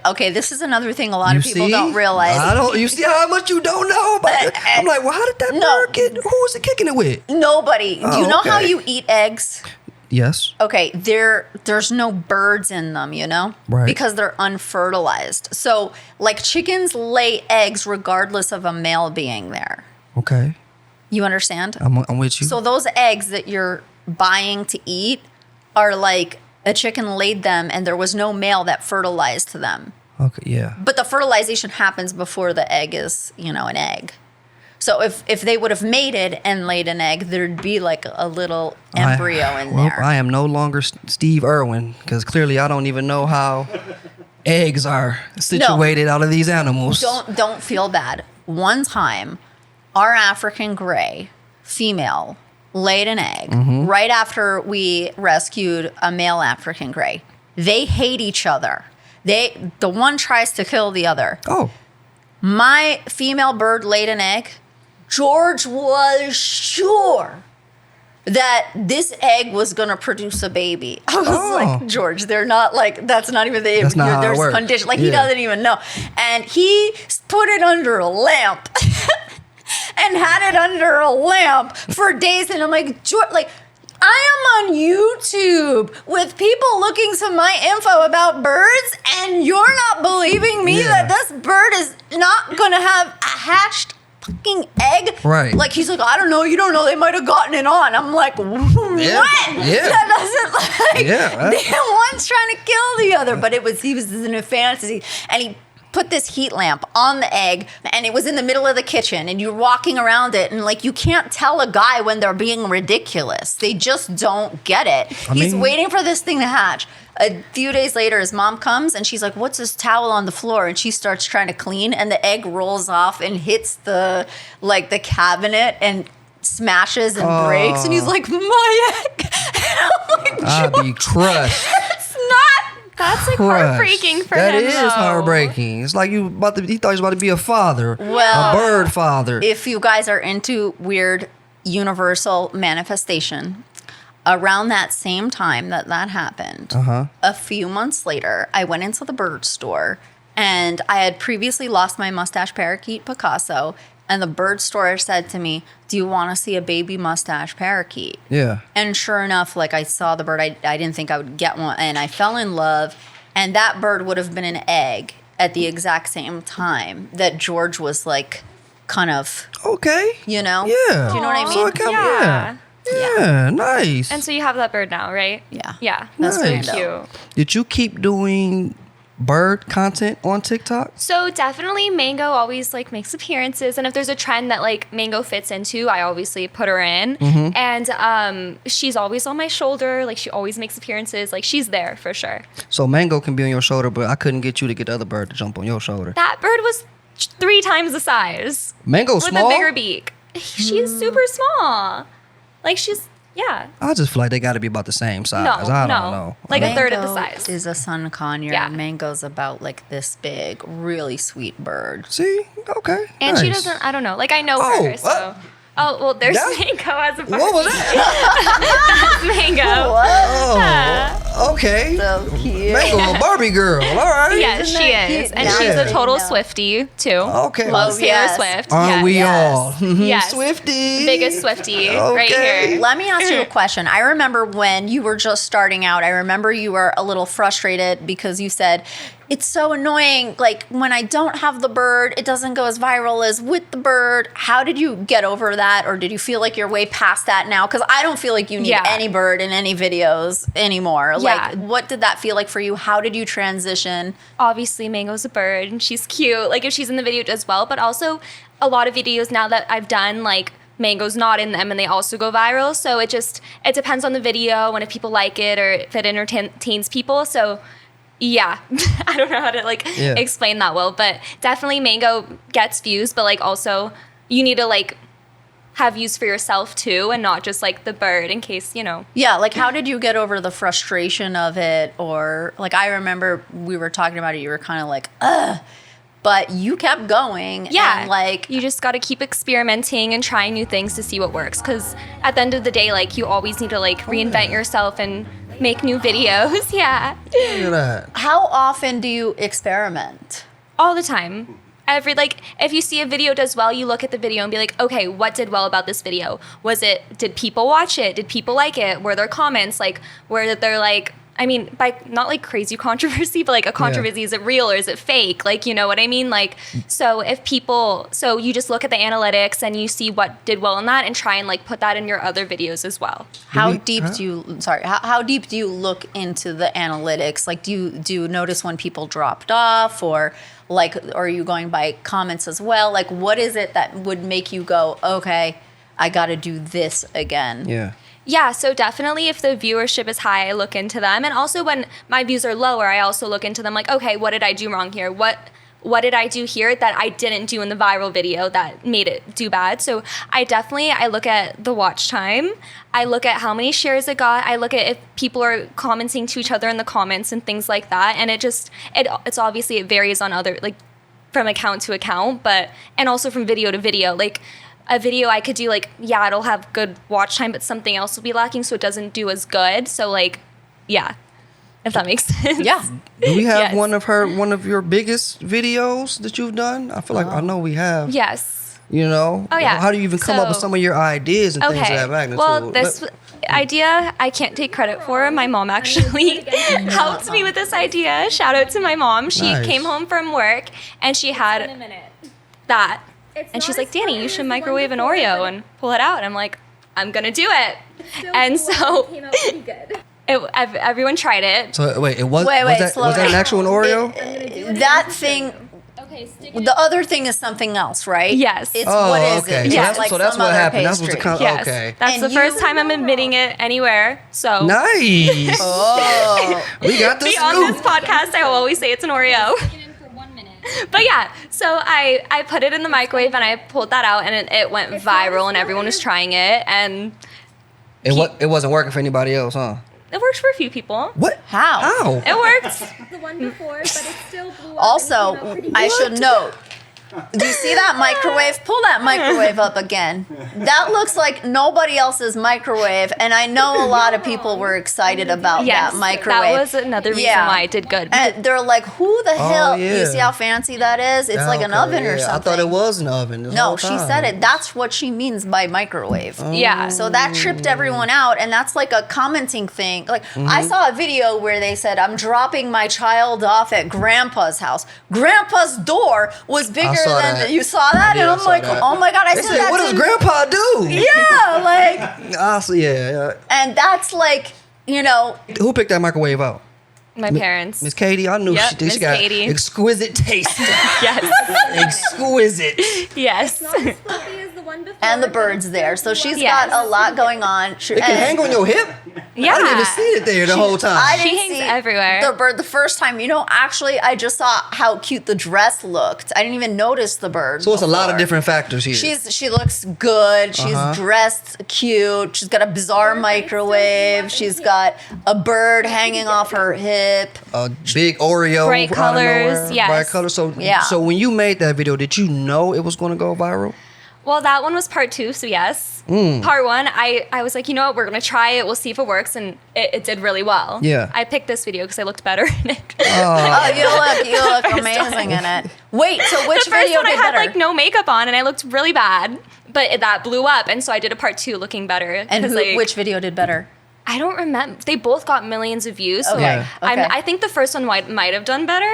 Okay, this is another thing a lot of people don't realize. You see how much you don't know about it? I'm like, well, how did that bird get? Who was it kicking it with? Nobody. Do you know how you eat eggs? Yes. Okay, there's no birds in them, you know? Right. Because they're unfertilized. So, like, chickens lay eggs regardless of a male being there. Okay. You understand? I'm with you. So those eggs that you're buying to eat are like a chicken laid them and there was no male that fertilized them. Okay, yeah. But the fertilization happens before the egg is, an egg. So if they would have mated and laid an egg, there'd be like a little embryo in there. I am no longer Steve Irwin, because clearly I don't even know how eggs are situated out of these animals. Don't feel bad. One time, our African gray female laid an egg right after we rescued a male African gray. They hate each other. The one tries to kill the other. Oh. My female bird laid an egg. George was sure that this egg was going to produce a baby. I was like, George, they're not like, that's not even the, that's not how it there's works. condition. Like, he doesn't even know. And he put it under a lamp and had it under a lamp for days. And I'm like, George, like, I am on YouTube with people looking to my info about birds, and you're not believing me that this bird is not going to have a hatched fucking egg? Right. Like, he's like, I don't know, you don't know, they might have gotten it on. I'm like, when? Yeah. That doesn't, Yeah. one's trying to kill the other, but he was in a fantasy, and he put this heat lamp on the egg, and it was in the middle of the kitchen, and you're walking around it, and like, you can't tell a guy when they're being ridiculous. They just don't get it. He's waiting for this thing to hatch. A few days later, his mom comes, and she's like, what's this towel on the floor? And she starts trying to clean, and the egg rolls off and hits the cabinet and smashes and breaks, and he's like, my egg. And I'm like, I'd be crushed. it's not. That's like heartbreaking for him. That is though. heartbreaking. It's like he thought he was about to be a father. Well, a bird father. If you guys are into weird universal manifestation, around that same time that happened, a few months later, I went into the bird store, and I had previously lost my mustache parakeet Picasso, and the bird store said to me, do you want to see a baby mustache parakeet? Yeah. And sure enough, like, I saw the bird. I didn't think I would get one, and I fell in love, and that bird would have been an egg at the exact same time that George was like kind of, okay. you know? Yeah. Do you know what I mean? So it come, yeah, nice. And so you have that bird now, right? Yeah. Yeah. That's Nice. very Cute. Did you keep doing bird content on TikTok? So definitely Mango always like makes appearances, and if there's a trend that like Mango fits into, I obviously put her in. And she's always on my shoulder, like she always makes appearances, like she's there for sure. So Mango can be on your shoulder, but I couldn't get you to get the other bird to jump on your shoulder. That bird was 3 times the size Mango's with small? a bigger beak. She's super small. Like she's I just feel like they got to be about the same size. No, I don't no. know. Like a third of the Mango size. is a sun conure. Yeah. Mango's about like this big, really sweet bird. See? Okay. And she nice. doesn't, I don't know, like I know Oh, her, so. Oh, well, there's That- Mango as a bird. What was that? That's Mango. Oh, okay. So cute. Mango, a Barbie girl. All right. Yes, Isn't she that is. cute? And Yeah. she's a total Yeah. Swiftie, too. Okay. Loves Oh, Taylor yes. Swift. Aren't Yes. we Yes. all? Yes. Swifty. Biggest Swiftie right Okay. here. Let me ask you a question. I remember when you were just starting out, I remember you were a little frustrated because you said, it's so annoying. Like when I don't have the bird, it doesn't go as viral as with the bird. How did you get over that? Or did you feel like you're way past that now? Because I don't feel like you need Yeah. any bird in any videos anymore. Yeah. Like what did that feel like for you? How did you transition? Obviously, Mango's a bird and she's cute. Like if she's in the video, it does well. But also, a lot of videos now that I've done, like Mango's not in them and they also go viral. So it depends on the video and if people like it or if it entertains people. So yeah, I don't know how to explain that well, but definitely Mango gets views, but like also you need to like have views for yourself too and not just like the bird in case, you know. Yeah, like how did you get over the frustration of it? Or like I remember we were talking about it, you were kind of like, ugh, but you kept going. Yeah, and like you just got to keep experimenting and trying new things to see what works. Because at the end of the day, like you always need to like reinvent yourself and make new videos. Yeah, Look at that. how often do you experiment? all the time. If you see a video does well, you look at the video and be like, okay, what did well about this video? Did people watch it? Did people like it? Were there comments? Like, were there like, I mean, by not like crazy controversy, but like a controversy, is it real or is it fake? Like, you know what I mean? Like, so you just look at the analytics and you see what did well in that and try and like put that in your other videos as well. How deep do you look into the analytics? Like do you notice when people dropped off or like are you going by comments as well? Like what is it that would make you go, okay, I got to do this again? Yeah. Yeah, so definitely if the viewership is high, I look into them. And also when my views are lower, I also look into them like, okay, what did I do wrong here? What did I do here that I didn't do in the viral video that made it do bad? So I look at the watch time. I look at how many shares it got. I look at if people are commenting to each other in the comments and things like that. And it's obviously it varies on other, like from account to account, and also from video to video. Like a video I could do like, yeah, it'll have good watch time, but something else will be lacking, so it doesn't do as good. So like, yeah, if that makes sense. Yeah. Do we have Yes. one of your biggest videos that you've done? I feel like I know we have. Yes. You know? Oh, yeah. How do you even come up with So- some of your ideas and things of Okay. that magnitude? Well, this idea I can't take credit for. My mom actually helped me with this idea. Shout out to my mom. She Nice. came home from work and she had that. And she's like, Dani, you should microwave an Oreo and pull it out. And I'm like, I'm going to do it. And so everyone tried it. So wait, was Wait, that slow an down. actual Oreo? That thing. The other thing is something else, right? Yes. It's Oh, what is okay. it? So It's that's, like so that's some what other happened. That's pastry. what's the Yes. okay. That's And the first you- time I'm admitting it anywhere. So Nice. Oh. We got the be on this scoop. podcast, I will always say it's an Oreo. But yeah, so I put it in the microwave and I pulled that out and it went viral and everyone was trying it and It wasn't working for anybody else, huh? it worked for a few people. What? How? How? It worked. The one before, but it still blew up. Also, and came out pretty I good. should note. Do you see that microwave? Pull that microwave up again. That looks like nobody else's microwave, and I know a lot of people were excited about Yes, that microwave. that was another reason why it did good. And they're like, "Who the hell? yeah. You see how fancy that is? It's like an Okay, oven or yeah. something." I thought it was an oven. This No, whole she time. said it. That's what she means by microwave. Yeah. So that tripped everyone out, and that's like a commenting thing. Like Mm-hmm. I saw a video where they said, "I'm dropping my child off at Grandpa's house." Grandpa's door was bigger saw than that. you saw that, did, and I I'm saw like, that. "Oh my god!" I They said, said, that what does to- Grandpa do? Yeah, like, Yeah. and that's like, you know, Who picked that microwave out? My parents. Miss Katie, I knew Yep, she Miss got Katie. exquisite taste. Yes. Exquisite. Yes. Not as fluffy as the one before. And the but bird's it's there. still So she's Yes. got a lot going on. It can hang on your hip. Yeah. I didn't even see it there the whole time. I She didn't hangs see everywhere. the bird the first time. Actually, I just saw how cute the dress looked. I didn't even notice the bird. So it's a lot of before. different factors here. She looks good. She's dressed cute. She's got a bizarre microwave. She's got a bird hanging off her hip. a big Oreo. Bright out of colors, nowhere. yes. Bright colors. So, Yeah. so when you made that video, did you know it was going to go viral? Well, that one was part 2, so yes. Part 1, I was like, you know what, we're gonna try it. We'll see if it works, and it did really well. Yeah. I picked this video because I looked better in it. Oh, you look amazing in it. Wait, so which The first video one I did had better? like no makeup on, and I looked really bad. But that blew up, and so I did a part 2 looking better. and 'cause, like, which video did better? I don't remember. They both got millions of views. So Okay, Yeah. okay. I think the first one might have done better,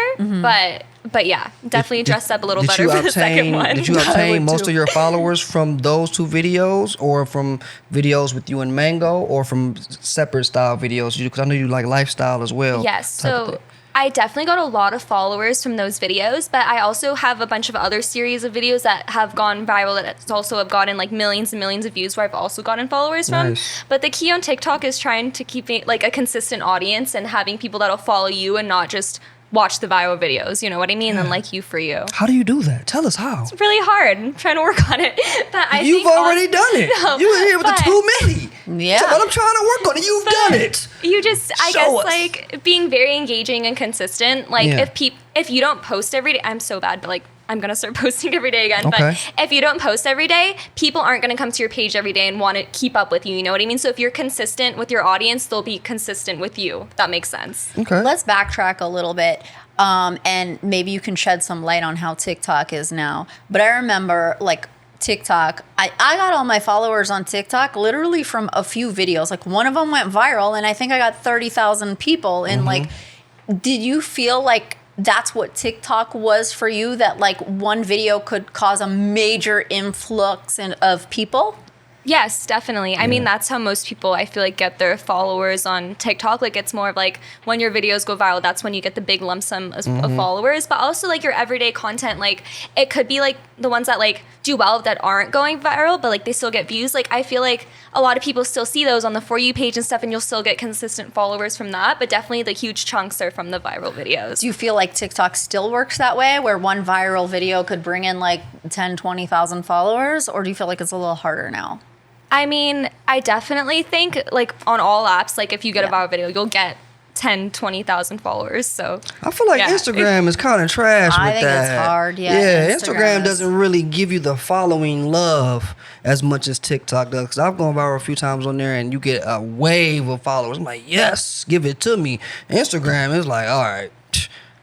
but yeah, definitely dressed up a little better for the second one. Did you I obtain would most too. of your followers from those 2 videos, or from videos with you and Mango, or from separate style videos? Because I know you like lifestyle as well. Yes, type of so thing. I definitely got a lot of followers from those videos, but I also have a bunch of other series of videos that have gone viral that also have gotten like millions and millions of views where I've also gotten followers from. Nice. But the key on TikTok is trying to keep it like a consistent audience and having people that'll follow you and not just watch the viral videos, you know what I mean? And like you for you. How do you do that? Tell us how. It's really hard. I'm trying to work on it. But I You've think already done it. No, You were here with the but- 2 milli. Yeah. So, but I'm trying to work on it. You've done it. You just, I Show guess, us. like being very engaging and consistent. Like Yeah. if you don't post every day, I'm so bad, but like I'm gonna start posting every day again. Okay. But if you don't post every day, people aren't gonna come to your page every day and want to keep up with you. You know what I mean? So if you're consistent with your audience, they'll be consistent with you. If that makes sense. Okay. Let's backtrack a little bit, and maybe you can shed some light on how TikTok is now. But I remember, like, TikTok, I got all my followers on TikTok literally from a few videos. Like, one of them went viral, and I think I got 30,000 people. And, like, did you feel like that's what TikTok was for you? That, like, one video could cause a major influx of people? Yes, definitely. I mean, that's how most people, I feel like, get their followers on TikTok. Like, it's more of like when your videos go viral, that's when you get the big lump sum of followers. But also, like, your everyday content, like, it could be like the ones that like do well that aren't going viral, but like they still get views. Like, I feel like a lot of people still see those on the For You page and stuff, and you'll still get consistent followers from that. But definitely the huge chunks are from the viral videos. Do you feel like TikTok still works that way, where one viral video could bring in like 10, 20,000 followers? Or do you feel like it's a little harder now? I mean, I definitely think, like, on all apps, like, if you get a viral video, you'll get 10, 20,000 followers. So I feel like yeah. Instagram is kind of trash with that. I think it's hard, yeah. Yeah, Instagram Instagram is- doesn't really give you the following love as much as TikTok does. Because I've gone viral a few times on there, and you get a wave of followers. I'm like, yes, give it to me. Instagram is like, all right,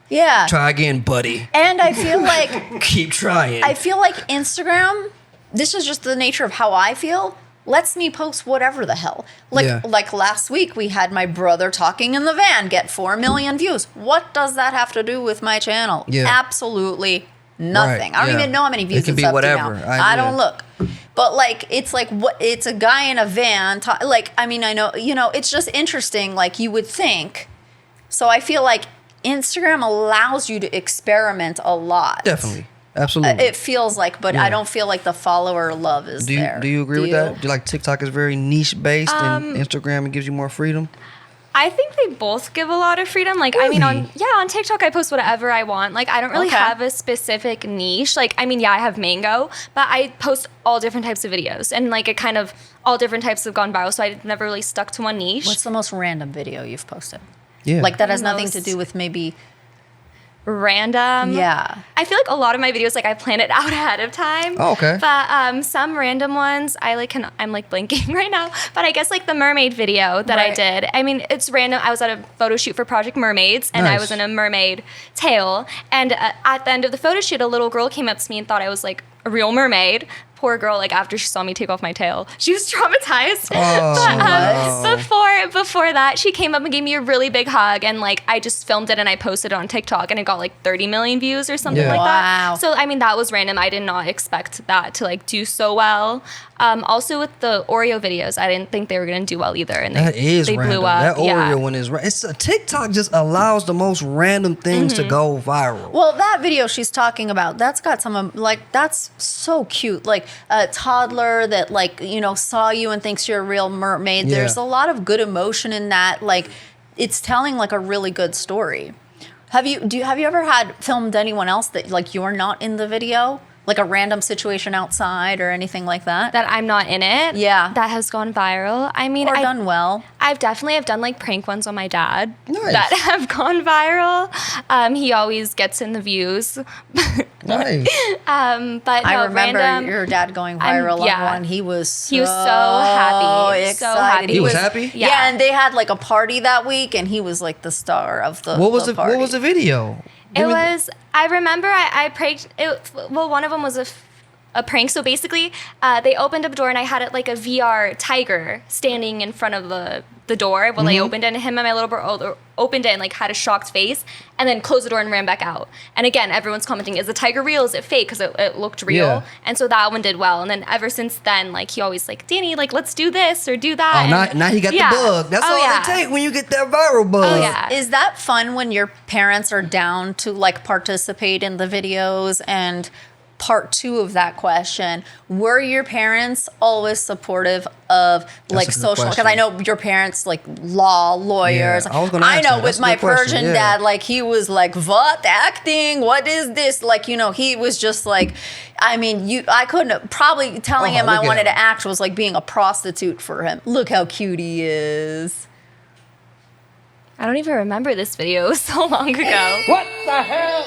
Yeah. try again, buddy. And I feel like Keep trying. I feel like Instagram, this is just the nature of how I feel, lets me post whatever the hell. Like Yeah. like last week we had my brother talking in the van get 4 million views. What does that have to do with my channel? Yeah. Absolutely nothing. Right, I don't yeah. even know how many views It can it's be up whatever. to now. I I don't agree. look. But like it's like what it's a guy in a van like I mean I know it's just interesting like you would think. So I feel like Instagram allows you to experiment a lot. Definitely. Absolutely. It feels like, but Yeah. I don't feel like the follower love is there. Do you agree with that? Do you like TikTok is very niche based, and Instagram it gives you more freedom? I think they both give a lot of freedom. Like, I mean, on TikTok, I post whatever I want. Like, I don't really Okay. have a specific niche. Like, I mean, yeah, I have Mango, but I post all different types of videos. And, like, it kind of, all different types have gone viral, so I never really stuck to one niche. What's the most random video you've posted? Yeah. Like that has nothing to Most- do with maybe. Random. Yeah. I feel like a lot of my videos, like, I plan it out ahead of time. Oh, okay. But some random ones, I'm like blanking right now. But I guess like the mermaid video that I Right. did. I mean, it's random. I was at a photo shoot for Project Mermaids, and I Nice. was in a mermaid tail. And at the end of the photo shoot, a little girl came up to me and thought I was like a real mermaid. poor girl, like after she saw me take off my tail, she was traumatized. Oh, But before that, she came up and gave me a really big hug, and like I just filmed it and I posted it on TikTok, and it got like 30 million views or something Yeah. like Wow. that. So I mean, that was random. I did not expect that to like do so well. Also with the Oreo videos, I didn't think they were gonna do well either, and That is they random. blew up. That Oreo Yeah. one is it's TikTok just allows the most random things to go viral. Well, that video she's talking about, that's got some like that's so cute. Like a toddler that like, you know, saw you and thinks you're a real mermaid. Yeah. There's a lot of good emotion in that. Like it's telling like a really good story. Have you ever had filmed anyone else that like you're not in the video? Like a random situation outside or anything like that? That I'm not in it. Yeah. That has gone viral. I mean, Or done well. I've done like prank ones on my dad Nice. that have gone viral. He always gets in the views. Nice. But I no, remember random, your dad going I'm- viral yeah. on one. He was so happy. excited. So happy. He was happy? Yeah. And they had like a party that week, and he was like the star of the What was the the party. What was the video? It was. I remember I pranked. Well, one of them was a prank. So basically, they opened up a door and I had it like a VR tiger standing in front of the door when I opened it. And him and my little brother opened it and like had a shocked face, and then closed the door and ran back out. And again, everyone's commenting, "Is the tiger real? Is it fake?" Because it looked real. Yeah. And so that one did well. And then ever since then, like he always like, "Danny, like let's do this or do that." Oh, And- now he got yeah. the bug. That's Oh, all yeah. it takes when you get that viral bug. Oh yeah. Is that fun when your parents are down to like participate in the videos? And part two of that question, were your parents always supportive of like a good social? Because question. I know your parents like law lawyers. Yeah, I was gonna I ask know that. with That's a my good question, Persian yeah. dad, like he was like, "What acting? What is this?" Like, you know, he was just like, I mean, I couldn't probably telling Oh, him I look at wanted him. to act was like being a prostitute for him. Look how cute he is. I don't even remember this video. It was so long ago. What the hell?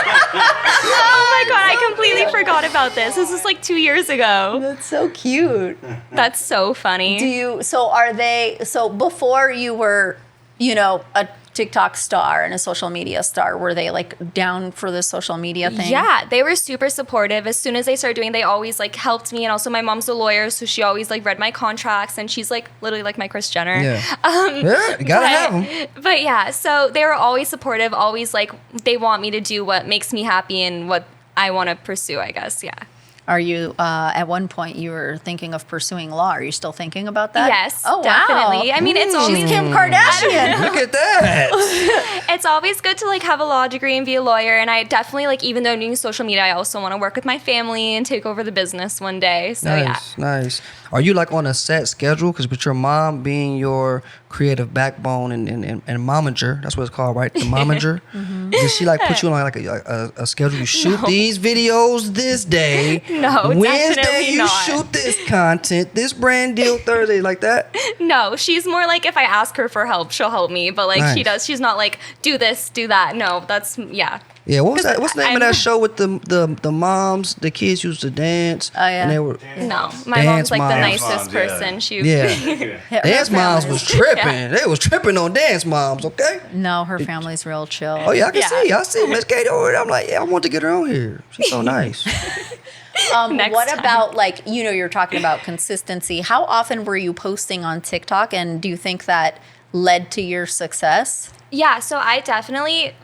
Oh my god, I completely forgot about this. This was like 2 years ago. That's so cute. That's so funny. So before you were, you know, a TikTok star and a social media star, were they like down for the social media thing? Yeah, they were super supportive. As soon as they started doing, they always like helped me. And also my mom's a lawyer, so she always like read my contracts, and she's like literally like my Kris Jenner. Yeah. Yeah, you gotta have them. But yeah, so they were always supportive, always like they want me to do what makes me happy and what I want to pursue, I guess. Yeah. Are you, at one point you were thinking of pursuing law. Are you still thinking about that? Yes, Oh, definitely. wow. I mean, it's always She's Kim Kardashian. Look at that. it's always good to like have a law degree and be a lawyer. And I definitely like, even though I'm doing social media, I also want to work with my family and take over the business one day. So Nice, nice. Are you like on a set schedule? Because with your mom being your creative backbone and momager, that's what it's called, right? The momager. Did she like put you on like a schedule? You shoot these videos this day. No, Wednesday definitely you not. shoot this content. This brand deal Thursday, like that. No, she's more like if I ask her for help, she'll help me. But like she Nice. does, she's not like do this, do that. No, that's yeah. Yeah, what was that? What's the name of I'm- that show with the moms? The kids used to dance. Oh, yeah. And they were No, my Dance mom's like the moms. nicest Moms, yeah. person. She yeah. Dance moms was tripping. They was tripping on dance moms. Okay. No, her family's real chill. Oh yeah, I can Yeah. see. I see Miss Katie over there. I'm like, yeah, I want to get her on here. She's so nice. Next What time. about like, you know, you're talking about consistency. How often were you posting on TikTok, and do you think that led to your success? Yeah, so I definitely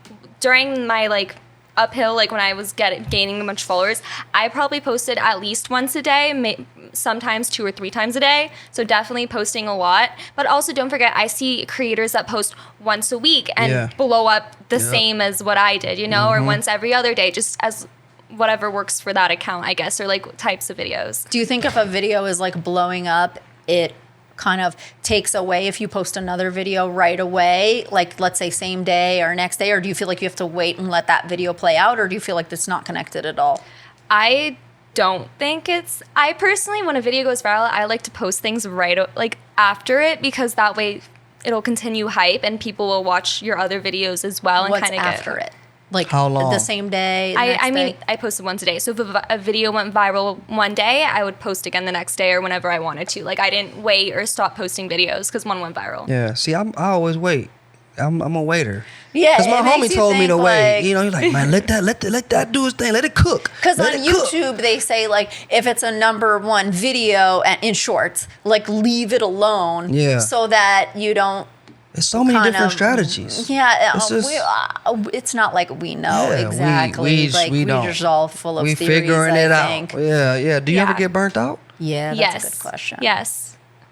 during my like uphill, like when I was gaining a bunch of followers, I probably posted at least once a day, sometimes 2 or 3 times a day. So definitely posting a lot. But also don't forget, I see creators that post once a week and Yeah. blow up the same as what I did, you know, or once every other day, just as whatever works for that account, I guess, or like types of videos. Do you think if a video is like blowing up, it kind of takes away if you post another video right away, like let's say same day or next day, or do you feel like you have to wait and let that video play out, or do you feel like it's not connected at all? I don't think I personally, when a video goes viral, I like to post things right like after it, because that way it'll continue hype and people will watch your other videos as well and What's kind of after it? Like How long? the same day? the I next mean, day? I posted once a day. So if a video went viral one day, I would post again the next day or whenever I wanted to. Like I didn't wait or stop posting videos because one went viral. Yeah. See, I always wait. I'm a waiter. Yeah, Because my it makes homie you told me to think, wait. like- You know, he's like, man, let that do his thing. Let it cook. Because on Let it cook." YouTube, they say, like, if it's a #1 video in shorts, like, leave it alone. Yeah. So that you don't. There's so many kind different of- strategies. Yeah. It's just- it's not like we know Yeah, exactly. we don't. We're just all full of We theories, figuring it I think. out. Yeah. Do you ever Yeah. get burnt out? Yeah, that's yes. a good question. Yes.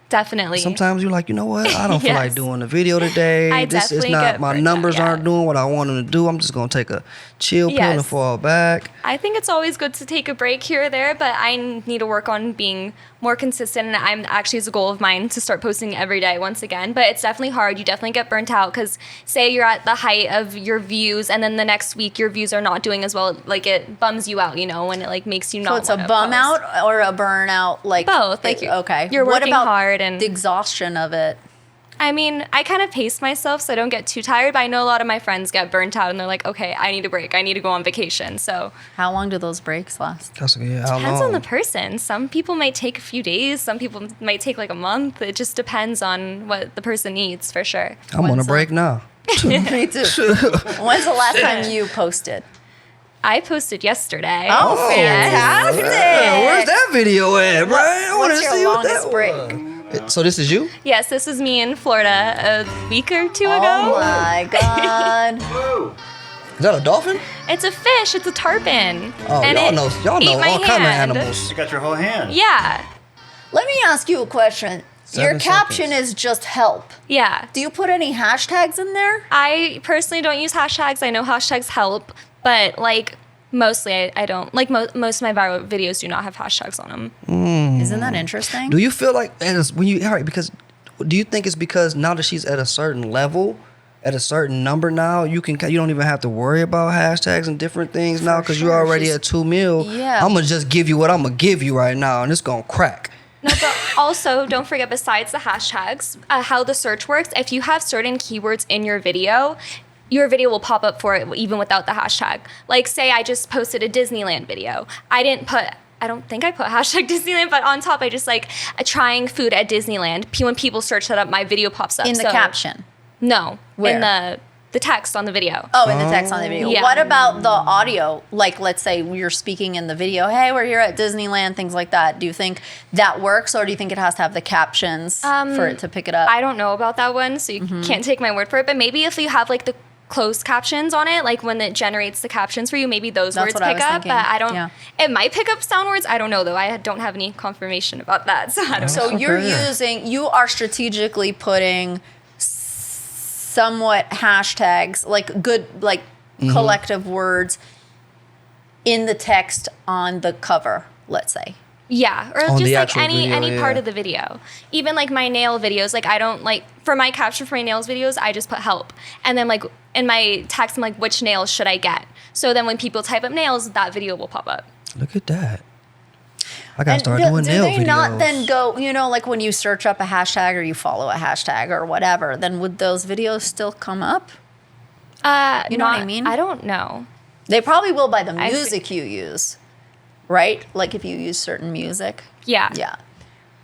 Definitely. Sometimes you're like, you know what? I don't feel like Yes. doing the video today. I This is definitely not, get my burnt out, numbers yeah. aren't doing what I want them to do. I'm just going to take a chill pill and Yes. fall back. I think it's always good to take a break here or there, but I need to work on being more consistent. And I'm actually, it's a goal of mine to start posting every day once again. But it's definitely hard. You definitely get burnt out because say you're at the height of your views and then the next week your views are not doing as well. Like it bums you out, you know, and it like makes you So not it's a wanna bum post. out or a burnout? Like Both. Like okay. you're What working about hard and the exhaustion of it? I mean, I kind of pace myself so I don't get too tired, but I know a lot of my friends get burnt out and they're like, okay, I need a break. I need to go on vacation. So How long do those breaks last? That's how depends long? on the person. Some people might take a few days. Some people might take like a month. It just depends on what the person needs for sure. I'm on a break now. Me too. When's the last time you posted? I posted yesterday. Oh, Yes. fantastic! Where's that video at, Brian? I want What's to your see what longest that break? was. So this is you? Yes, this was me in Florida a week or two Oh ago. my god! Is that a dolphin? It's a fish. It's a tarpon. Oh, And y'all it know ate my all kind of hand. animals. You got your whole hand. Yeah. Let me ask you a question. Your 7 caption seconds. is just help. Yeah. Do you put any hashtags in there? I personally don't use hashtags. I know hashtags help, but like mostly I don't. Like most of my viral videos do not have hashtags on them. Isn't that interesting? Do you feel like when you all right? Because do you think it's because now that she's at a certain level, at a certain number now, you don't even have to worry about hashtags and different things now because sure. you're already She's- at 2 mil. Yeah. I'm gonna just give you what I'm gonna give you right now, and it's gonna crack. No, but also don't forget besides the hashtags, how the search works. If you have certain keywords in your video will pop up for it even without the hashtag. Like say I just posted a Disneyland video. I don't think I put hashtag Disneyland, but on top I just like trying food at Disneyland. When people search that up, my video pops up. in the caption. No, Where? in the text on the video. Oh, in the text on the video. Yeah. What about the audio? Like, let's say you're speaking in the video, hey, we're here at Disneyland, things like that. Do you think that works, or do you think it has to have the captions for it to pick it up? I don't know about that one, so you can't take my word for it. But maybe if you have like the closed captions on it, like when it generates the captions for you, maybe those That's words what I pick was up. thinking. But I don't. Yeah. It might pick up sound words. I don't know though. I don't have any confirmation about that, so I don't So know. you are strategically putting somewhat hashtags, like good, like collective words in the text on the cover, let's say. Yeah, or On just the like actual any video, part yeah. of the video. Even like my nail videos, like I don't like for my caption for my nails videos, I just put help. And then like in my text I'm like which nails should I get? So then when people type up nails, that video will pop up. Look at that. I gotta And start do doing nail they videos. not then go, like when you search up a hashtag or you follow a hashtag or whatever, then would those videos still come up? You know what I mean? I don't know. They probably will by the I music you use, right? Like if you use certain music. Yeah. Yeah.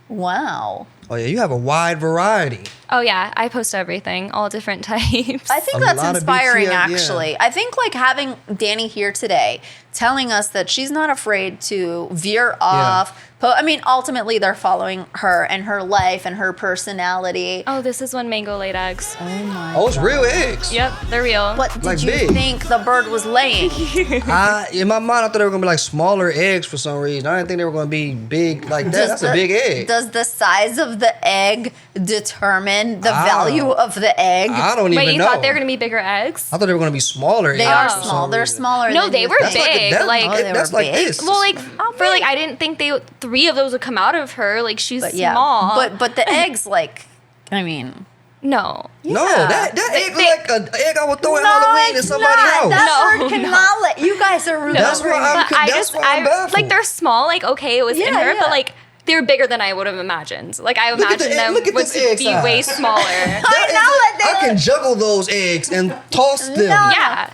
Wow. Oh yeah, you have a wide variety. Oh yeah, I post everything, all different types. I think A that's lot of inspiring, BTS, yeah. actually. I think like having Dani here today, telling us that she's not afraid to veer off. I mean, ultimately, they're following her and her life and her personality. Oh, this is when Mango laid eggs. Oh my! Oh, it's real eggs. Yep, they're real. What did Like you big. think the bird was laying? In my mind, I thought they were gonna be like smaller eggs for some reason. I didn't think they were gonna be big like that. That's a big egg. Does the size of the egg determine the value of the egg? I don't Wait, even you know. thought they were gonna be bigger eggs? I thought they were gonna be smaller. They eggs are for some small. They're reason. smaller. No, than they you were think. big. That's Like, like big. this. well, like for like I didn't think 3 of those would come out of her. Like she's But yeah, small. but the eggs, like, I mean, no. No, Yeah. that egg They- look like an egg I would throw at no, Halloween in it's somebody's not. house. That No, bird cannot let you guys are really. That's why I'm- But that's why I'm baffled. like they're small. Like okay, it was in Yeah, her, yeah. but like they're bigger than I would have imagined. Like I Look at the imagined egg- them look at would this egg be size. way smaller. I can juggle those eggs and toss them. No. Yeah.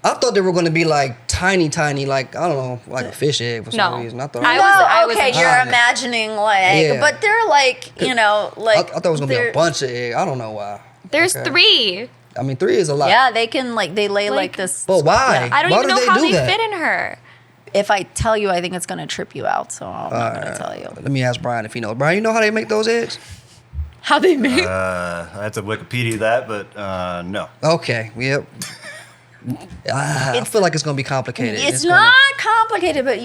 I thought they were gonna be like tiny, like I don't know, like a fish egg for some No. reason. I thought. I was okay, you're high. imagining like, Yeah. but they're like, I thought it was gonna be they're- a bunch of eggs. I don't know why. There's Okay. 3. I mean, 3 is a lot. Yeah, they can they lay like this. But why? I don't Why even do know how do they that? fit in her. If I tell you, I think it's gonna trip you out, so I'm not gonna tell you. Let me ask Brian if he knows. Brian, you know how they make those eggs? How they make? I have to Wikipedia that, but no. Okay. Yep. I feel like it's gonna be complicated. It's gonna- not complicated, but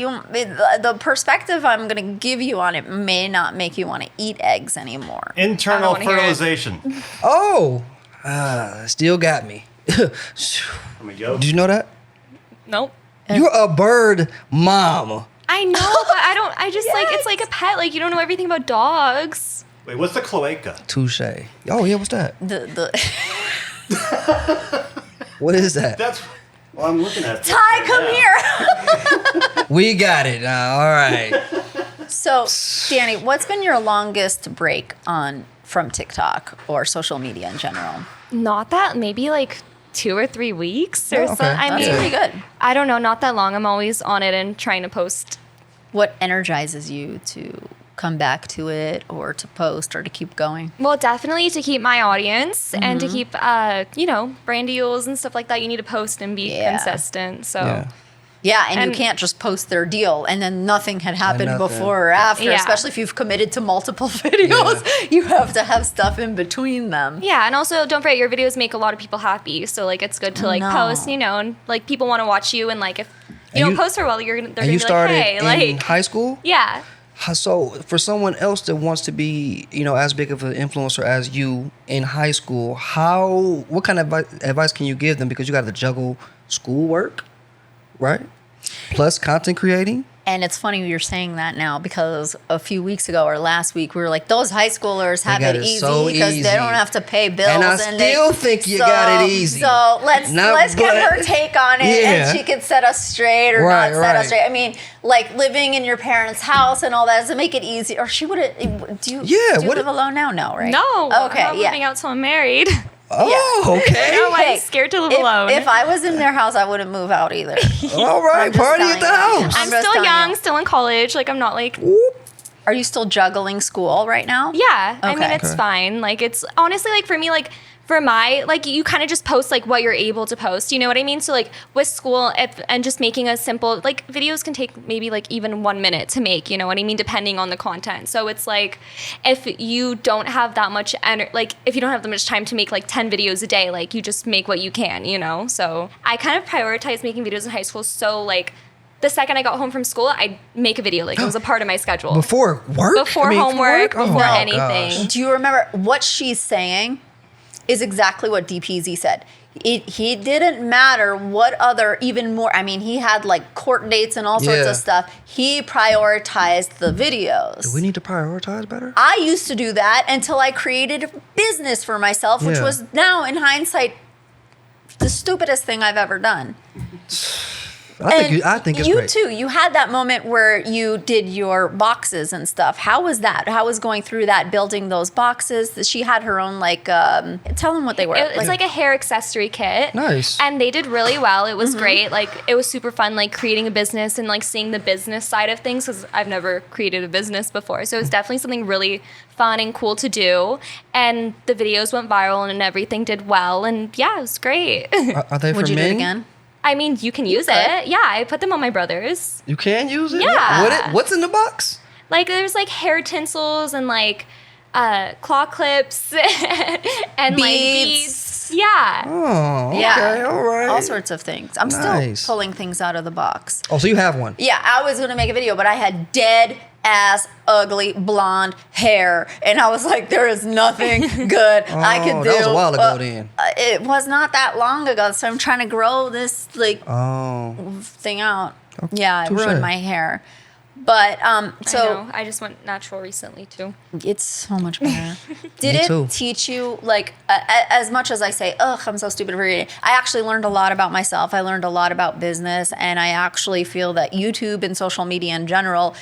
the perspective I'm going to give you on it may not make you want to eat eggs anymore. Internal wanna hear it. fertilization. Oh, still got me. Did I mean, yo. you know that? Nope. You're a bird mom. I know, but I just like, it's like a pet. Like, you don't know everything about dogs. Wait, what's the cloaca? Touche. Oh yeah, what's that? The What is that? That's what I'm looking at. Ty, come here. We got it. All right. So, Danny, what's been your longest break from TikTok or social media in general? Not that, maybe like 2 or 3 weeks or Oh, something. okay. I That's mean, pretty good. I don't know, not that long. I'm always on it and trying to post. What energizes you to come back to it or to post or to keep going? Well, definitely to keep my audience and to Mm-hmm. keep, brand deals and stuff like that. You need to post and be Yeah. consistent. So. Yeah. Yeah, and you And- can't just post their deal and then nothing had happened nothing. before or after, Yeah. especially if you've committed to multiple videos. You have to have stuff in between them. Yeah, and also don't forget your videos make a lot of people happy. So like it's good to like No. post, and like people want to watch you, and like if you And don't you- post for a while, they're And gonna you be started like, hey, in like high school? yeah. So for someone else that wants to be, as big of an influencer as you in high school, what kind of advice can you give them? Because you got to juggle schoolwork, right? Plus content creating. And it's funny you're saying that now because a few weeks ago or last week we were like, those high schoolers have got it it easy so because easy. they don't have to pay bills. And I they- still think you got it easy. So let's Not get but- her take on it, Yeah. and she can set us straight or Right, not set us right. straight. I mean, like living in your parents' house and all that, does it make it easy? Or she would have? Do you? Yeah, Do you what- live alone now? No, right? No. Okay. I'm not Yeah. moving out till I'm married. Oh, okay. No, I'm Hey, scared to live if, alone. If I was in their house, I wouldn't move out either. All right, I'm just party at telling the you. house. I'm just still telling young, you. still in college. Like I'm not like Are you still juggling school right now? yeah. I mean Okay. it's Okay. fine. Like it's honestly like for me like. For my, like, you kind of just post, like, what you're able to post. You know what I mean? So, like, with school and just making a simple, like, videos can take maybe, like, even 1 minute to make. You know what I mean? Depending on the content. So, it's like, if you don't have that much, if you don't have that much time to make, like, 10 videos a day, like, you just make what you can, So, I kind of prioritized making videos in high school. So, like, the second I got home from school, I'd make a video. Like, it was a part of my schedule. Before work? Before homework, Oh, before my anything. gosh. Do you remember what she's saying is exactly what DPZ said. He didn't matter what other, even more, I mean, he had like court dates and all sorts Yeah. of stuff. He prioritized the videos. Do we need to prioritize better? I used to do that until I created a business for myself, which Yeah. was now in hindsight the stupidest thing I've ever done. I think it's you great. too. You had that moment where you did your boxes and stuff. How was that? How was going through that, building those boxes? She had her own tell them what they were. It's like a hair accessory kit. Nice. And they did really well. It Mm-hmm. was great. Like, it was super fun, like, creating a business and, like, seeing the business side of things because I've never created a business before. So it was definitely something really fun and cool to do. And the videos went viral and everything did well. And, yeah, it was great. Are they Would for you do men? it again? I mean, you can use could. it. Yeah, I put them on my brothers. You can use it? Yeah. What's in the box? Like, there's, like, hair tinsels and, like, claw clips and, like, beads. Yeah. Oh, okay. Yeah. All right. All sorts of things. I'm Nice. still pulling things out of the box. Oh, so you have one? Yeah, I was gonna make a video, but I had dead ass ugly blonde hair, and I was like, there is nothing good I could do. that was a while ago then. It was not that long ago, so I'm trying to grow this Oh. thing out. Yeah, it touche. ruined my hair. But I so know. I just went natural recently, too. it's so much better. Did Me it too. teach you, as much as I say, ugh, I'm so stupid for reading, I actually learned a lot about myself. I learned a lot about business, and I actually feel that YouTube and social media in general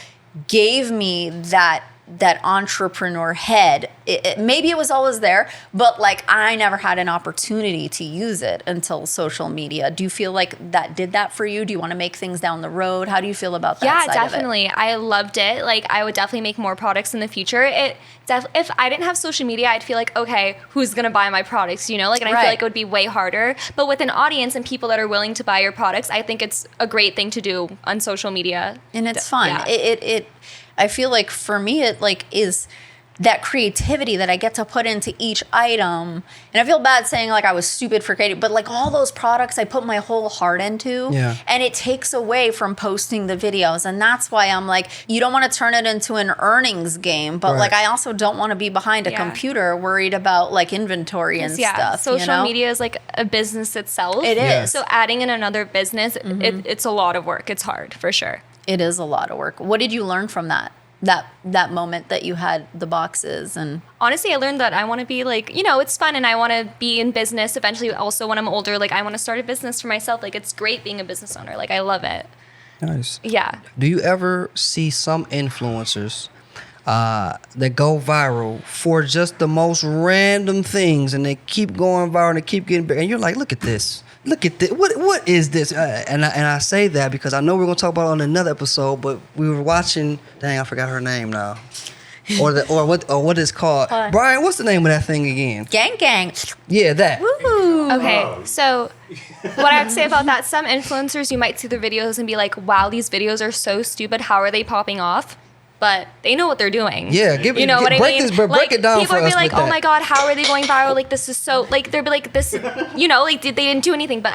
gave me that that entrepreneur head. Maybe it was always there, but like I never had an opportunity to use it until social media. Do you feel like that did that for you? Do you want to make things down the road? How do you feel about that? Yeah, side definitely. I loved it. Like I would definitely make more products in the future. If I didn't have social media, I'd feel like, okay, who's gonna buy my products? You know, like, and I feel like it would be way harder. But with an audience and people that are willing to buy your products, I think it's a great thing to do on social media. And it's fun. Yeah. I feel like for me, it like is that creativity that I get to put into each item. And I feel bad saying like I was stupid for creating, but like all those products I put my whole heart into. Yeah. And it takes away from posting the videos. And that's why I'm like, you don't want to turn it into an earnings game, but like I also don't want to be behind a computer worried about like inventory and stuff. Social media is like a business itself. It is. So adding in another business, it's a lot of work. It's hard for sure. It is a lot of work. What did you learn from that moment that you had the boxes? And honestly, I learned that I want to be like, you know, it's fun and I want to be in business eventually. Also, when I'm older, like I want to start a business for myself. Like it's great being a business owner. Like I love it. Nice. Yeah. Do you ever see some influencers that go viral for just the most random things, and they keep going viral and they keep getting big, and you're like, look at this. Look at this. What is this? And I say that because I know we're gonna talk about it on another episode. But we were watching. Dang, I forgot her name now. Or what is called? What? Brian, what's the name of that thing again? Gang. Yeah, that. Woo. Okay, so what I have to say about that, some influencers, you might see their videos and be like, wow, these videos are so stupid. How are they popping off? But they know what they're doing. Yeah, you know what I mean? Break it down people for would us be like, with oh that. my God, how are they going viral? Like, this is so, like, they'll be like, this, you know, like, they didn't do anything, but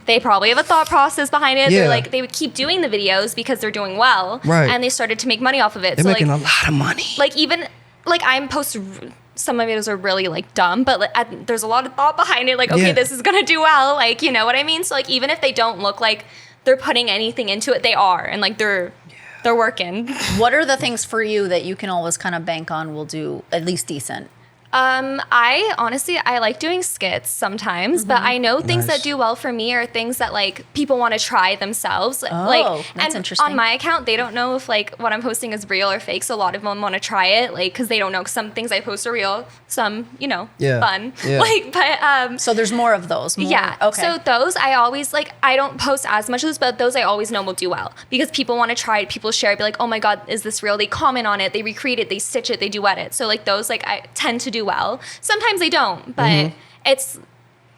they probably have a thought process behind it. Yeah. They're like, they would keep doing the videos because they're doing well. Right. And they started to make money off of it. They're so making like, a lot of money. like, even, like, I'm some of my videos are really, like, dumb, but like, there's a lot of thought behind it. Like, okay, this is going to do well. Like, you know what I mean? So, like, even if they don't look like they're putting anything into it, they are. And, like, they're working. What are the things for you that you can always kind of bank on will do at least decent? I honestly, I like doing skits sometimes, but I know things that do well for me are things that like people want to try themselves. That's and interesting. On my account, they don't know if like what I'm posting is real or fake. So a lot of them want to try it, like, because they don't know. Some things I post are real, some, you know, fun. Yeah. Like, but So there's more of those. yeah. Okay. So those I always like. I don't post as much of those, but those I always know will do well because people want to try it. People share it, be like, oh my God, is this real? They comment on it, they recreate it, they stitch it, they do edit. So like those like I tend to do well. Sometimes they don't, but it's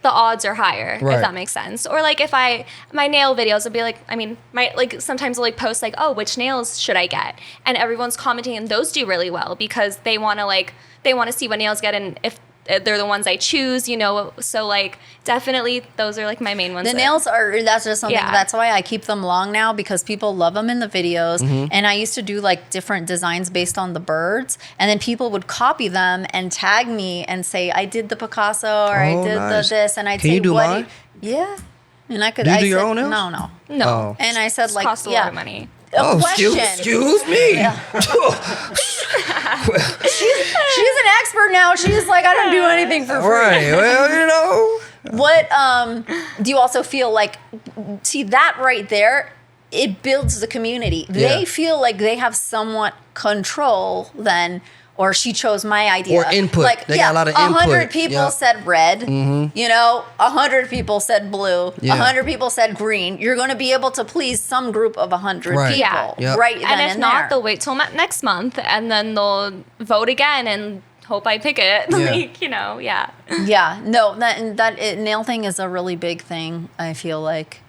the odds are higher, Right. if that makes sense. Or like if my nail videos will be like, I mean, like sometimes I'll like post like, oh, which nails should I get? And everyone's commenting and those do really well because they want to see what nails get and if they're the ones I choose, you know, so like definitely those are like my main ones. The nails that's just something, Yeah. that's why I keep them long now because people love them in the videos. And I used to do like different designs based on the birds. And then people would copy them and tag me and say, I did the Picasso or I did nice. the this. And I'd Can say, you do what? mine? Yeah. And I could, Do you I do your said, own nails? No. No. Oh. And I said It like, costs a lot of money. A question. Excuse me. She's an expert now. She's like, I don't do anything for free. Right. Well, you know. What do you also feel like, see that right there, it builds the community. They Yeah. feel like they have somewhat control then, or she chose my idea. Or input. Like, They got a lot of 100 input. people Yep. said red, you know, 100 people said blue, Yeah. 100 people said green. You're going to be able to please some group of 100 Right. people. Yeah. Yep. Right then And if and not, there. they'll wait till next month and then they'll vote again and hope I pick it. Yeah. Like, you know, yeah. Yeah, no, nail thing is a really big thing. I feel like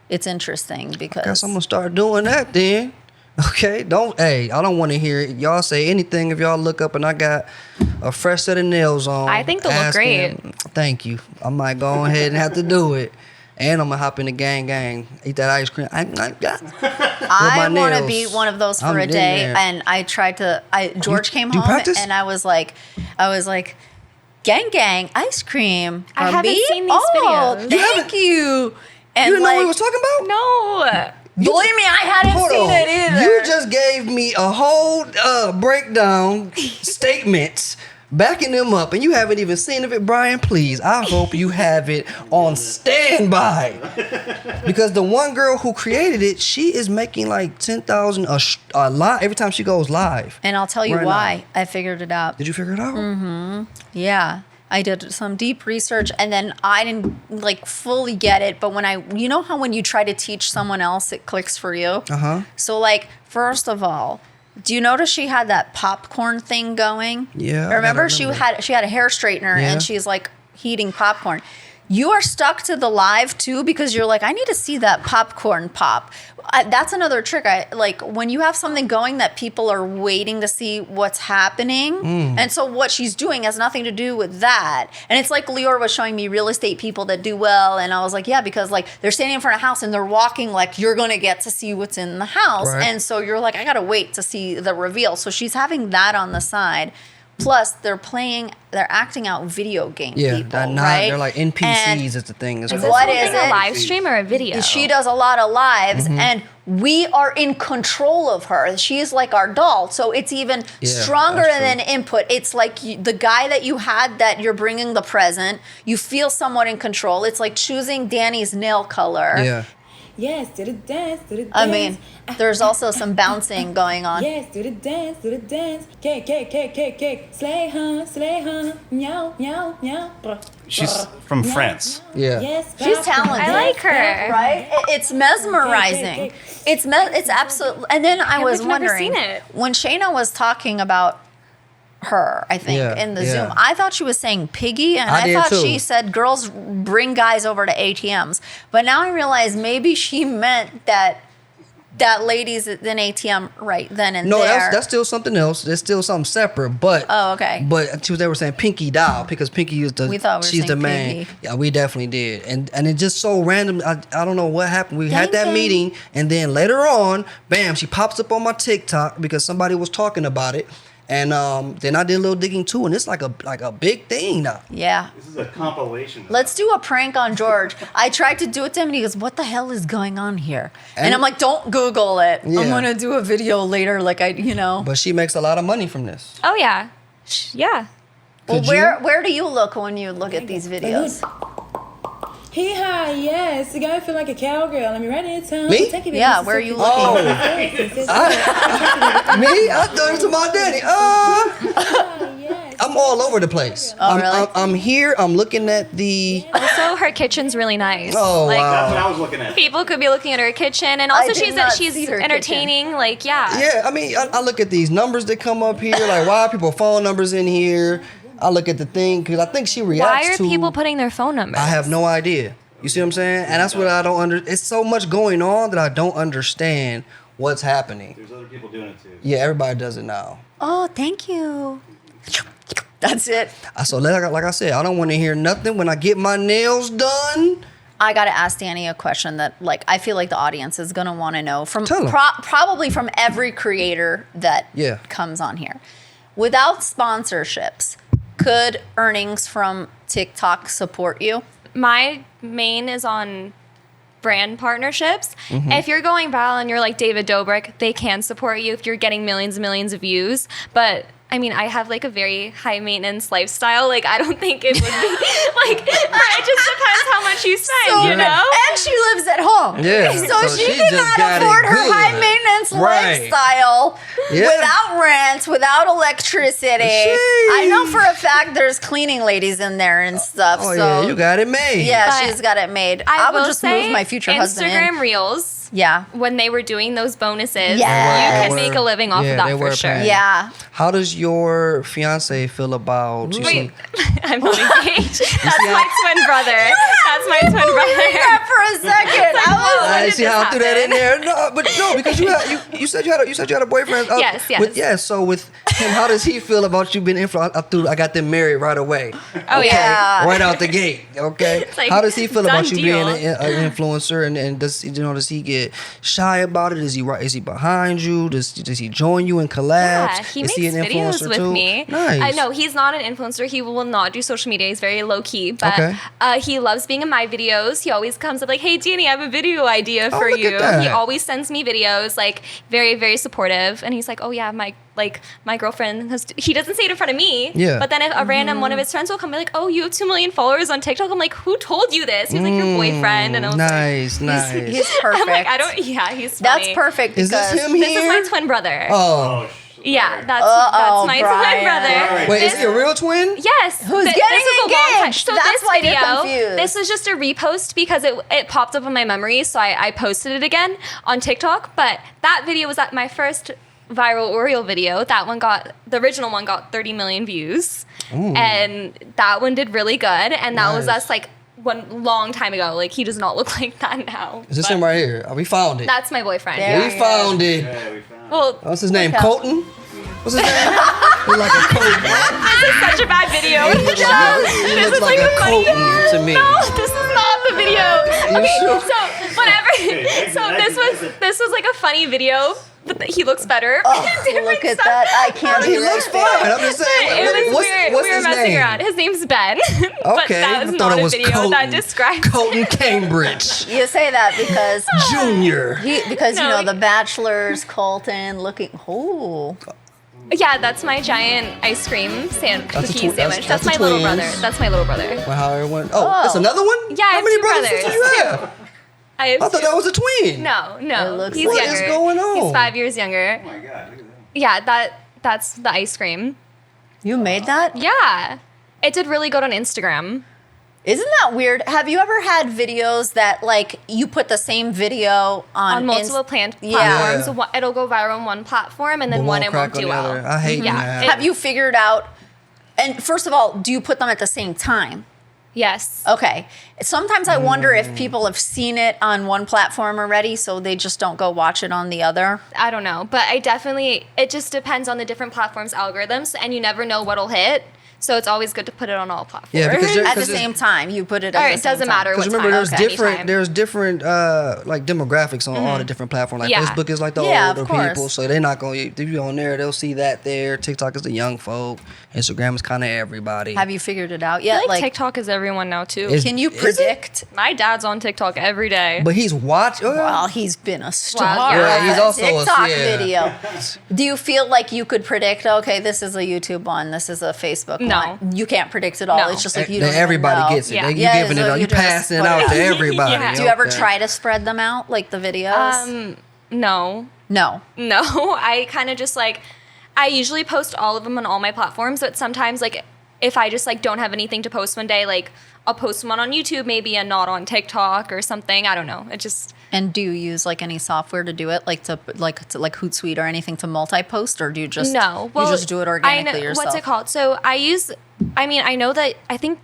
it's interesting because Guess I'm gonna start doing that then. Okay, I don't want to hear y'all say anything if y'all look up and I got a fresh set of nails on. I think they'll look asking- Thank you. I might go ahead and have to do it. And I'm gonna hop in the gang, eat that ice cream. I my want to nails. be one of those for I'm a in day. there. And I tried to. George came do you home practice? and I was like, gang, ice cream. I haven't RB? seen these videos. Thank you. And You didn't know like, what we was talking about? No. believe me, I hadn't Hold seen on. it either. You just gave me a whole breakdown statements backing them up, and you haven't even seen of it, Brian, please, I hope you have it on standby. Because the one girl who created it, she is making like 10,000 a live every time she goes live. And I'll tell you Right why. I figured it out. Did you figure it out? Mm-hmm. Yeah. I did some deep research, and then I didn't like fully get it. But you know how when you try to teach someone else, it clicks for you? Uh-huh. So like, first of all, do you notice she had that popcorn thing going? Yeah. Remember she had a hair straightener and she's like heating popcorn. You are stuck to the live too because you're like, I need to see that popcorn pop. That's another trick. Like when you have something going that people are waiting to see what's happening. And so what she's doing has nothing to do with that. And it's like Lior was showing me real estate people that do well. And I was like, yeah, because like they're standing in front of a house and they're walking like you're going to get to see what's in the house. Right. And so you're like, I got to wait to see the reveal. So she's having that on the side. Plus, they're acting out video game people, right? They're like NPCs is the thing. Is what is it? A live stream or a video? She does a lot of lives, and we are in control of her. She is like our doll, so it's even stronger than input. It's like the guy that you had that you're bringing the present. You feel somewhat in control. It's like choosing Danny's nail color. Yeah. Yes, do the dance, do the dance. I mean, there's also some bouncing going on. Yes, do the dance, do the dance. Cake, cake, cake, cake, cake. Slay, huh, meow, meow, meow. She's from France. Yeah. Yes, She's talented. I like her. Right? It's mesmerizing. It's absolutely. And then I was wondering, never seen it. when Shayna was talking about her, I think, in the Zoom, I thought she was saying piggy, and I thought she said girls bring guys over to ATMs. But now I realize maybe she meant that ladies at an ATM right then and there. No, that's still something else. There's still something separate. But okay. But they were saying Pinky doll because Pinky is We thought we were she's the saying main. Piggy. Yeah, we definitely did. And it's just so random. I don't know what happened. We had that meeting, and then later on, bam, she pops up on my TikTok because somebody was talking about it. And then I did a little digging too, and it's like a big thing now. Yeah. This is a compilation. Let's do a prank on George. I tried to do it to him, and he goes, "What the hell is going on here?" And I'm like, "Don't Google it. Yeah. I'm gonna do a video later, But she makes a lot of money from this. Oh yeah, yeah. Well, where do you look when you look at these videos? Hee haw, yes. You gotta feel like a cowgirl. I mean, right in town. Me? Yeah, where are you looking? Oh. Me? I thought it was about Danny. I'm all over the place. Really? I'm here. I'm looking at the. Also, her kitchen's really nice. Oh, like, wow. That's what I was looking at. People could be looking at her kitchen, and also I did not see she's her entertaining. Like, yeah. Yeah, I mean, I look at these numbers that come up here. Like, why are people phone numbers in here? I look at the thing because I think she reacts Why are to. people putting their phone numbers? I have no idea. You see what I'm saying? And that's what I don't understand. It's so much going on that I don't understand what's happening. There's other people doing it too. Yeah, everybody does it now. Oh, thank you. That's it. So like I said, I don't want to hear nothing when I get my nails done. I gotta ask Danny a question that, like, I feel like the audience is gonna want to know from Tell 'em. probably from every creator that Yeah. comes on here. Without sponsorships, could earnings from TikTok support you? My main is on brand partnerships. Mm-hmm. If you're going viral and you're like David Dobrik, they can support you if you're getting millions and millions of views. But I mean, I have like a very high maintenance lifestyle. Like, I don't think it would be like, it just depends how much you spend, you know? And she lives at home. Yeah. So she just cannot got it afford her good. high maintenance Right. lifestyle Yeah. without rent, without electricity. I know for a fact there's cleaning ladies in there and stuff. Oh, so yeah, you got it made. Yeah, But she's got it made. I would will just say move my future husband in. Instagram Reels. Yeah. When they were doing those bonuses, Yes. you can make a living off Yeah, of they that were for sure. paying. Yeah. How does your fiance feel about you? Wait, I'm not engaged. That's my twin brother. That's my twin brother. That for a second. I did see this how I threw that in happen? there. No, because you said you had a boyfriend. Yes. So with him, how does he feel about you being influenced? I got them married right away. Oh, yeah. Right out the gate. Okay. like, How does he feel done about you deal. being an influencer? And does he get shy about it? Is he behind you? Does he join you in collabs? Yeah, he Is makes an videos influencer with too? me. Nice. I know he's not an influencer. He will not do social media. He's very low key, but Okay. he loves being seeing my videos, he always comes up like, "Hey, Dani, I have a video idea for look you." at that. He always sends me videos, like very, very supportive. And he's like, "Oh yeah, my girlfriend has." He doesn't say it in front of me. Yeah. But then if a random one of his friends will come be like, "Oh, you have 2 million followers on TikTok." I'm like, "Who told you this?" He's like, "Your boyfriend." And I was Nice. He's perfect. I'm like, I don't. Yeah, he's That's funny. perfect. Is this because him This here? is my twin brother. Oh. Yeah, that's Uh-oh, my Brian. twin brother. Wait, is he a real twin? Yes. Who's This getting was a long time. engaged? So That's this why you're video, confused. this was just a repost because it popped up in my memory, so I posted it again on TikTok. But that video was my first viral Oreo video. The original one got 30 million views. Ooh. And that one did really good. And that was Nice. us like one long time ago. Like he does not look like that now. Is this him right here? Oh, we found it. That's my boyfriend. There We found it. Yeah, we found Well, What's his name? Look up. Colton? What's his name? He's like a Colton. this is such a bad video. He looks like a Colton to me. No, this is not the video. Okay, sure? so whatever. Okay, So this was like a funny video, but he looks better. Oh, Different look at stuff. that. I can't He believe looks it. fine. I'm just saying. It was weird. What's We were his messing name? around. His name's Ben. But Okay, that I was thought not it a was video Colton. that describes Colton Cambridge You say that because Junior. because you No, know the Bachelor's, Colton looking. Oh, Yeah, that's my giant ice cream cookie sandwich. that's That's the my little twins. brother. That's my little brother. Well, how everyone? Oh, that's another one. Yeah, I How have many two brothers brothers. did you have? I have I thought two. that was a twin. No, It looks he's like- What is younger. going on? He's 5 years younger. Oh my god, look at that. Yeah, that's the ice cream. you made that? Yeah, it did really good on Instagram. Isn't that weird? Have you ever had videos that like you put the same video on Multiple Yeah. platforms. It'll go viral on one platform, and then But one won't it won't crack do on the well. other. I hate Yeah. that. It- Have you figured out? And first of all, do you put them at the same time? Yes. Okay. Sometimes I wonder if people have seen it on one platform already, so they just don't go watch it on the other. I don't know, but it just depends on the different platforms' algorithms, and you never know what'll hit. So it's always good to put it on all platforms. Yeah, because At the because same time, you put it. Or At the it same doesn't time. matter what Because time. remember, Anytime. there's different like demographics on all the different platforms. Like Yeah. Facebook is like the Yeah, of older course. people, so they're not going to be on there. They'll see that there. TikTok is the young folk. Instagram is kind of everybody. Have you figured it out I yet? feel like TikTok is everyone now too. Is- Can you is it? predict? My dad's on TikTok every day. But he's watching. Well, he's been a star. yeah. of He's that also a- TikTok yeah. video. Do you feel like you could predict? Okay, this is a YouTube one. This is a Facebook No. one. You can't predict it all. No. It's just like you don't. everybody even know. gets it. Yeah. You Yeah, giving so it out. you You just passing it put out it to out. everybody. Yeah. Do you ever Okay. try to spread them out, like the videos? No. No. No, I kind of just like, I usually post all of them on all my platforms, but sometimes like if I just like don't have anything to post one day, like I'll post one on YouTube maybe and not on TikTok or something. I don't know. It just, And do you use like any software to do it, like Hootsuite or anything to multi-post, or do you just no. you just do it organically I know, yourself? What's it called? So I know that,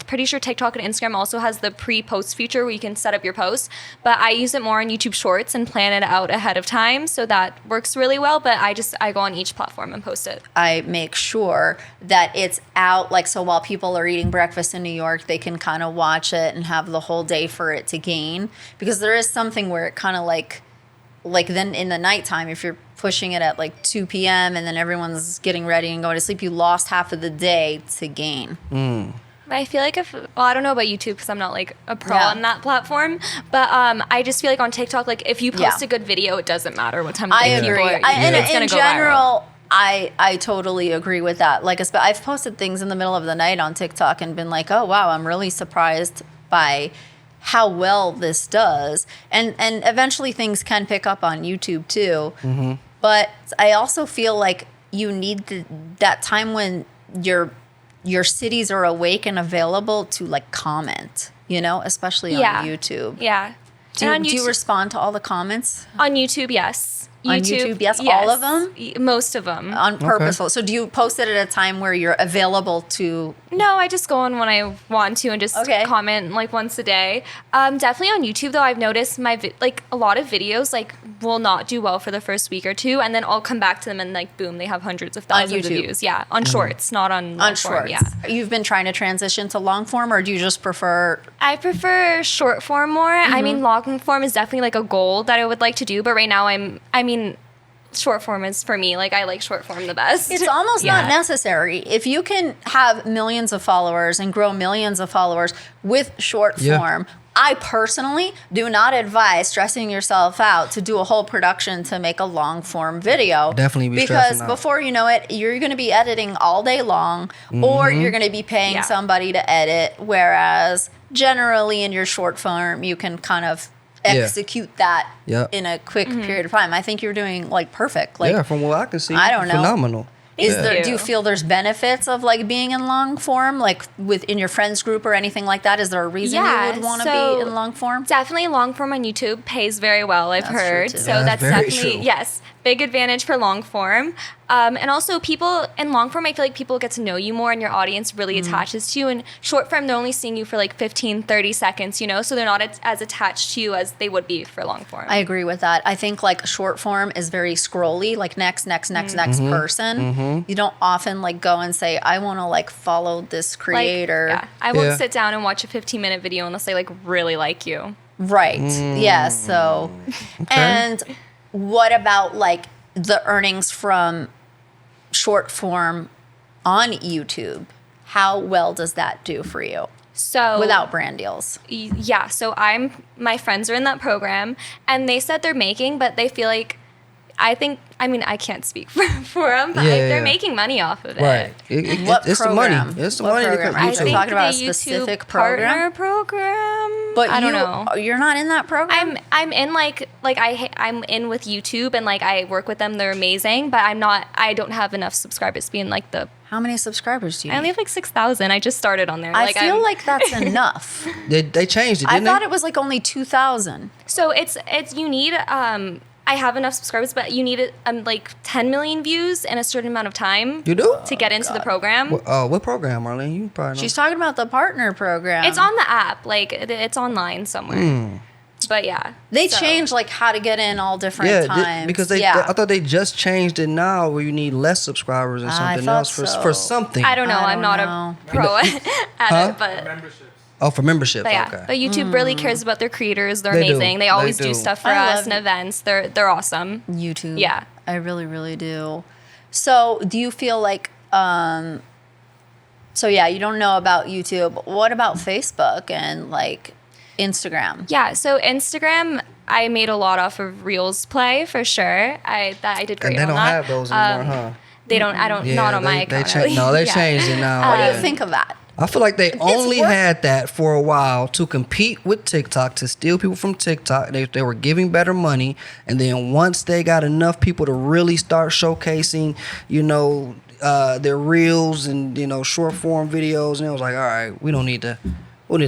pretty sure TikTok and Instagram also has the pre-post feature where you can set up your posts, but I use it more on YouTube Shorts and plan it out ahead of time. So that works really well, but I go on each platform and post it. I make sure that it's out, like, so while people are eating breakfast in New York, they can kind of watch it and have the whole day for it to gain. Because there is something where it kind of like then in the nighttime, if you're pushing it at like 2 p.m. and then everyone's getting ready and going to sleep, you lost half of the day to gain. But I feel like I don't know about YouTube because I'm not like a pro Yeah. on that platform, but I just feel like on TikTok, like if you post Yeah. a good video, it doesn't matter what time I of day agree. people are And it's gonna in go viral. general, I totally agree with that. Like, I've posted things in the middle of the night on TikTok and been like, oh, wow, I'm really surprised by how well this does. And eventually things can pick up on YouTube too. Mm-hmm. But I also feel like you need that time when your cities are awake and available to like comment, especially on YouTube. Yeah. Do And on you YouTube- respond to all the comments? On YouTube, yes. On YouTube, yes? All of them? Most of them. On purposeful. So do you post it at a time where you're available to? No, I just go on when I want to and just Okay. comment like once a day. Definitely on YouTube though, I've noticed a lot of videos like will not do well for the first week or two, and then I'll come back to them and like boom, they have hundreds of thousands of YouTube. views. Yeah, on Shorts, not on long form, Shorts. Yeah, You've been trying to transition to long form, or do you just prefer? I prefer short form more. I mean, long form is definitely like a goal that I would like to do, but right now short form is for me. Like, I like short form the best. It's almost not necessary. If you can have millions of followers and grow millions of followers with short form, I personally do not advise stressing yourself out to do a whole production to make a long form video. Definitely be because stressing out. before you know it, you're going to be editing all day long, or you're going to be paying somebody to edit. Whereas generally in your short form, you can kind of execute that in a quick period of time. I think you're doing like perfect. Like, from what I can see, I don't know. phenomenal. Do you feel there's benefits of like being in long form, like within your friends group or anything like that? Is there a reason you would want to be in long form? Definitely long form on YouTube pays very well, I've heard. true, too. So That's that's very definitely, true. big advantage for long form. And also people in long form, I feel like people get to know you more and your audience really attaches to you. And short form, they're only seeing you for like 15, 30 seconds, you know, so they're not as attached to you as they would be for long form. I agree with that. I think like short form is very scrolly, like next person. You don't often like go and say, I want to like follow this creator. Like, I won't sit down and watch a 15-minute video unless I like really like you. Right. Yeah. So, and what about like the earnings from short form on YouTube? How well does that do for you? So without brand deals. Yeah. So my friends are in that program and they said they're making, but they feel like, I can't speak for them, but they're making money off of it. Right. It's the money. It's the money. Program? Are you talking about a specific program? But I don't know. You're not in that program? I'm in I'm in with YouTube and like I work with them. They're amazing, but I don't have enough subscribers to be in like the. How many subscribers do you I only have like 6,000. I just started on there. I feel like that's enough. They changed it, didn't I thought it was like only 2,000. So it's you need I have enough subscribers, but you need like 10 million views in a certain amount of time. You do? To get into the program. What program, Marlene? You probably know. She's talking about the partner program. It's on the app. Like, it's online somewhere. But yeah. They changed like how to get in all different times. Because I thought they just changed it now where you need less subscribers and something else for something. I don't know. I'm not a pro at it, but... Oh, for memberships. But Okay. But YouTube really cares about their creators. They're They do. amazing. They always They do do. stuff for I us love and events. They're awesome. YouTube. Yeah. I really, really do. So do you feel like, you don't know about YouTube. What about Facebook and like Instagram? Yeah, so Instagram, I made a lot off of Reels Play for sure. I did great And they on don't that. have those anymore, huh? They don't. Not on my account. They changed it now. What do you think of that? I feel like they only had that for a while to compete with TikTok, to steal people from TikTok. They were giving better money. And then once they got enough people to really start showcasing, their reels and, short form videos, and it was like, all right, we don't need to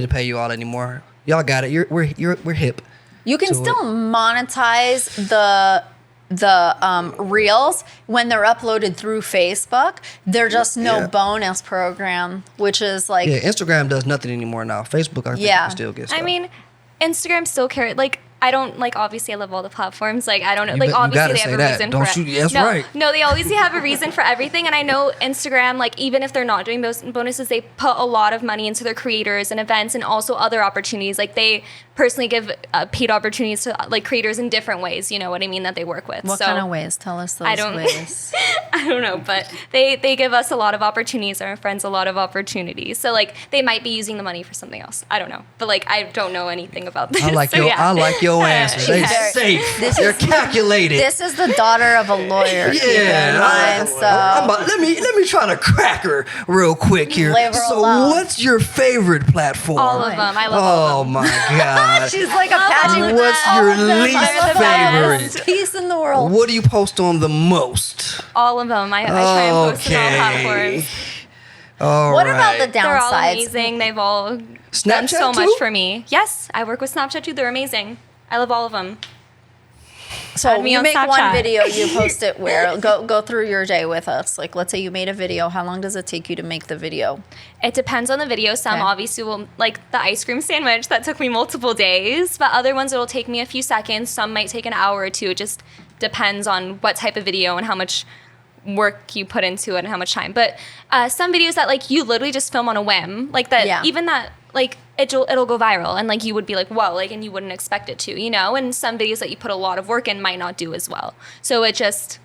pay you all anymore. Y'all got it. We're hip. You can still monetize the reels when they're uploaded through Facebook. They're just no bonus program, which is like Instagram does nothing anymore now. Facebook, I think you can still get stuff. I mean, Instagram still carry I don't obviously I love all the platforms. I don't know. You Obviously gotta they say have a that. reason Don't for you? it. That's no, right. No, they always have a reason for everything. And I know Instagram, even if they're not doing those bonuses, they put a lot of money into their creators and events and also other opportunities. They personally give paid opportunities to creators in different ways. You know what I mean? That they work with. What kind of ways? Tell us those ways. I don't know, but they give us a lot of opportunities, our friends a lot of opportunities. So they might be using the money for something else. I don't know, but I don't know anything about this. I like your answers. They're safe. They're calculated. This is the daughter of a lawyer. Let me try to crack her real quick here. What's your favorite platform? All of them. I love all of them. Oh my God. She's like a pageant. What's your least favorite? Peace in the world. What do you post on the most? All of them. I try and post on all platforms. What about the downsides? They're all amazing. They've all done so much for me. Yes, I work with Snapchat too. They're amazing. I love all of them. So you make one video, you post it where? Go through your day with us. Let's say you made a video. How long does it take you to make the video? It depends on the video. Some obviously will, the ice cream sandwich, that took me multiple days. But other ones, it'll take me a few seconds. Some might take an hour or two. It just depends on what type of video and how much work you put into it and how much time. But some videos that like you literally just film on a whim, like that, even that like it'll go viral, and like you would be like, whoa, like, and you wouldn't expect it to, you know. And some videos that you put a lot of work in might not do as well. So it just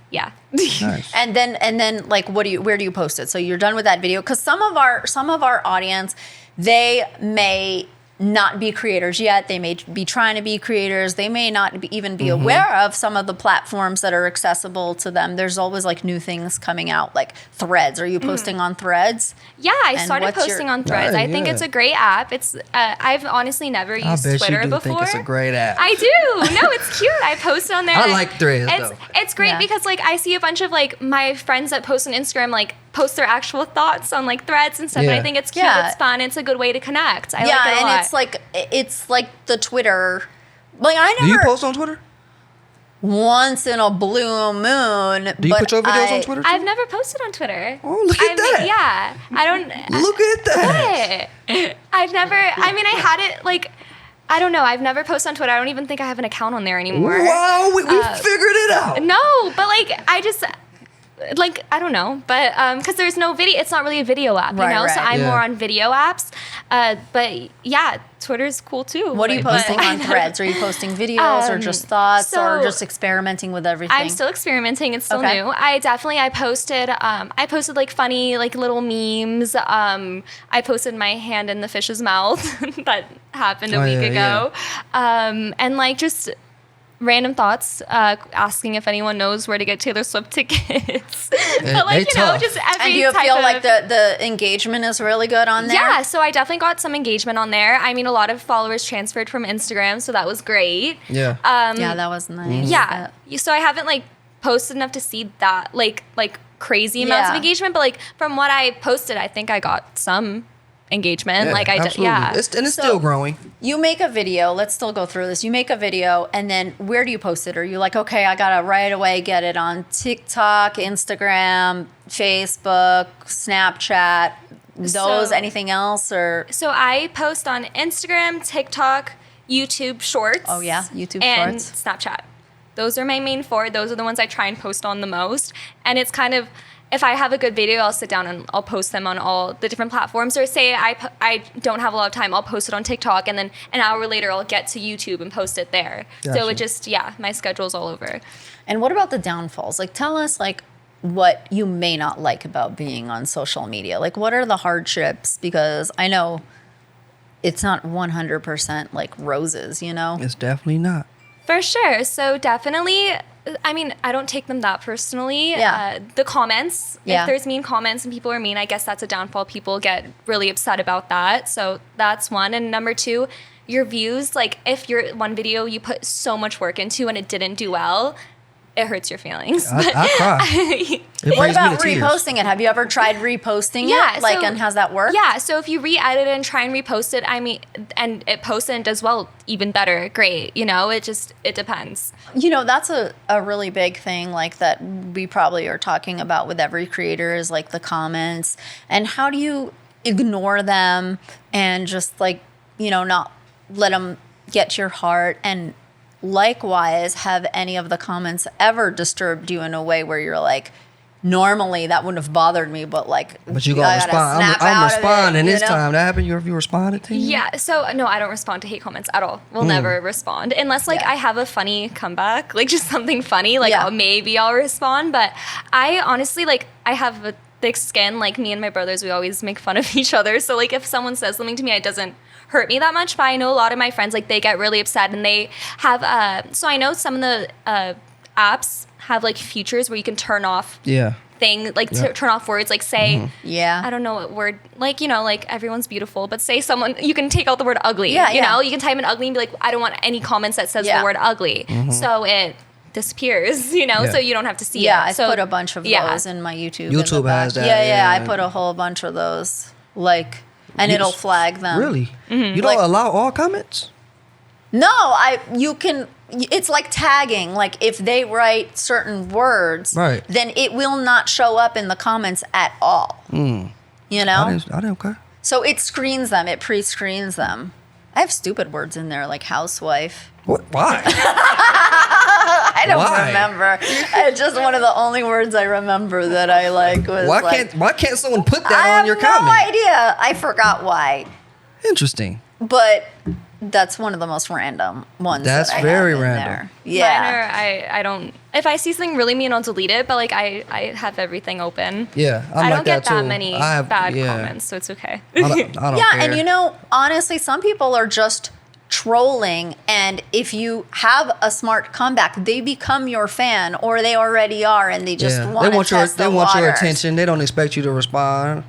Nice. And then like where do you post it? So you're done with that video, because some of our audience, they may not be creators yet. They may be trying to be creators. They may not even be aware of some of the platforms that are accessible to them. There's always like new things coming out, like Threads. Are you posting on Threads? Yeah, I started posting on Threads. I think it's a great app. It's I've honestly never used Twitter before. Think it's a great app. I do. No, it's cute. I post on there. I like Threads though. It's great because like I see a bunch of like my friends that post on Instagram like post their actual thoughts on like Threads and stuff. And I think it's cute. It's fun. It's a good way to connect. I like it a lot. And it's like the Twitter. Like I never. Do you post on Twitter? Once in a blue moon. Do you put your videos on Twitter too? I've never posted on Twitter. Oh, look at that. Yeah. I don't. Look at that. What? I've never. I mean, I had it like. I don't know. I've never posted on Twitter. I don't even think I have an account on there anymore. Wow, we figured it out. No, but like I just. Like, I don't know, but because there's no video, it's not really a video app, you know? So I'm more on video apps. But yeah, Twitter's cool too. What are you posting on Threads? Are you posting videos or just thoughts or just experimenting with everything? I'm still experimenting. It's still new. I posted like funny, like little memes. I posted my hand in the fish's mouth that happened a week ago. And like just random thoughts, asking if anyone knows where to get Taylor Swift tickets. But like, you know, just every And do you feel like the engagement is really good on there? Yeah, so I definitely got some engagement on there. I mean, a lot of followers transferred from Instagram, so that was great. Yeah. Yeah, that was nice. Yeah. So I haven't like posted enough to see that like crazy amounts of engagement, but like from what I posted, I think I got some engagement. Yeah, like I did, it's still growing. You make a video. Let's still go through this. You make a video, and then where do you post it? Are you like, okay, I gotta right away get it on TikTok, Instagram, Facebook, Snapchat, anything else? Or so I post on Instagram, TikTok, YouTube Shorts. Oh yeah, YouTube and Shorts, Snapchat. Those are my main 4. Those are the ones I try and post on the most. And it's kind of, if I have a good video, I'll sit down and I'll post them on all the different platforms. Or say I don't have a lot of time, I'll post it on TikTok, and then an hour later I'll get to YouTube and post it there. Gotcha. So it just, my schedule's all over. And what about the downfalls? Like, tell us like what you may not like about being on social media. Like, what are the hardships? Because I know it's not 100% like roses, you know? It's definitely not. For sure. So definitely, I mean, I don't take them that personally. Yeah. The comments, if there's mean comments and people are mean, I guess that's a downfall. People get really upset about that. So that's one. And number 2, your views. Like if your one video you put so much work into and it didn't do well, it hurts your feelings. I cry. What about reposting it? Have you ever tried reposting it? Like, and how's that work? Yeah, so if you re-edit it and try and repost it, I mean, and it posts and does well, even better, great. You know, it depends. You know, that's a really big thing, like that we probably are talking about with every creator is like the comments. And how do you ignore them and just like, you know, not let them get to your heart? And likewise, have any of the comments ever disturbed you in a way where you're like, normally that wouldn't have bothered me, but like, but you gotta respond. I'm responding this time. That happened? You responded to me? Yeah. So no, I don't respond to hate comments at all. We'll never respond unless like I have a funny comeback, like just something funny. Like maybe I'll respond. But I honestly like I have a thick skin. Like me and my brothers, we always make fun of each other. So like if someone says something to me, it doesn't hurt me that much. But I know a lot of my friends, like they get really upset and they have so I know some of the apps have like features where you can turn off thing, like turn off words, like say I don't know what word, like, you know, like everyone's beautiful, but say someone, you can take out the word ugly. You know, you can type in ugly and be like, I don't want any comments that says the word ugly. So it disappears, you know, so you don't have to see it. I put a bunch of those in my YouTube. YouTube has that. Yeah, I put a whole bunch of those, like, and it'll flag them. Really? You don't allow all comments? No, you can. It's like tagging. Like if they write certain words, then it will not show up in the comments at all. You know? I didn't care. So it screens them. It pre-screens them. I have stupid words in there like housewife. What? Why? I don't Why? remember. It's just one of the only words I remember that I like was Why can't someone put I that have on your no comment? idea. I forgot why. Interesting. But that's one of the most random ones. That's that I very have in random. there. Yeah. Mine are, I don't. If I see something really mean, I'll delete it. But like I have everything open. Yeah, I'm I like don't get that too. many I have- bad yeah. comments, so it's okay. I don't Yeah, care. and you know, honestly, some people are just trolling, and if you have a smart comeback, they become your fan, or they already are, and they just want to test the they want your waters. attention. They don't expect you to respond.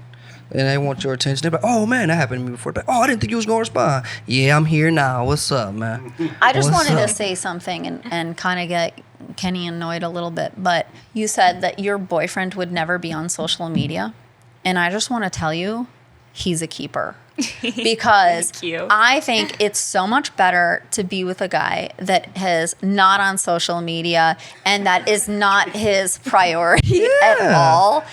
And they want your attention. They're like, oh man, that happened to me before. Like, oh, I didn't think you was gonna respond. Yeah, I'm here now. What's up, man? I just What's wanted up? to say something and kind of get Kenny annoyed a little bit, but you said that your boyfriend would never be on social media, and I just want to tell you, he's a keeper. Because Thank you. I think it's so much better to be with a guy that is not on social media and that is not his priority at all.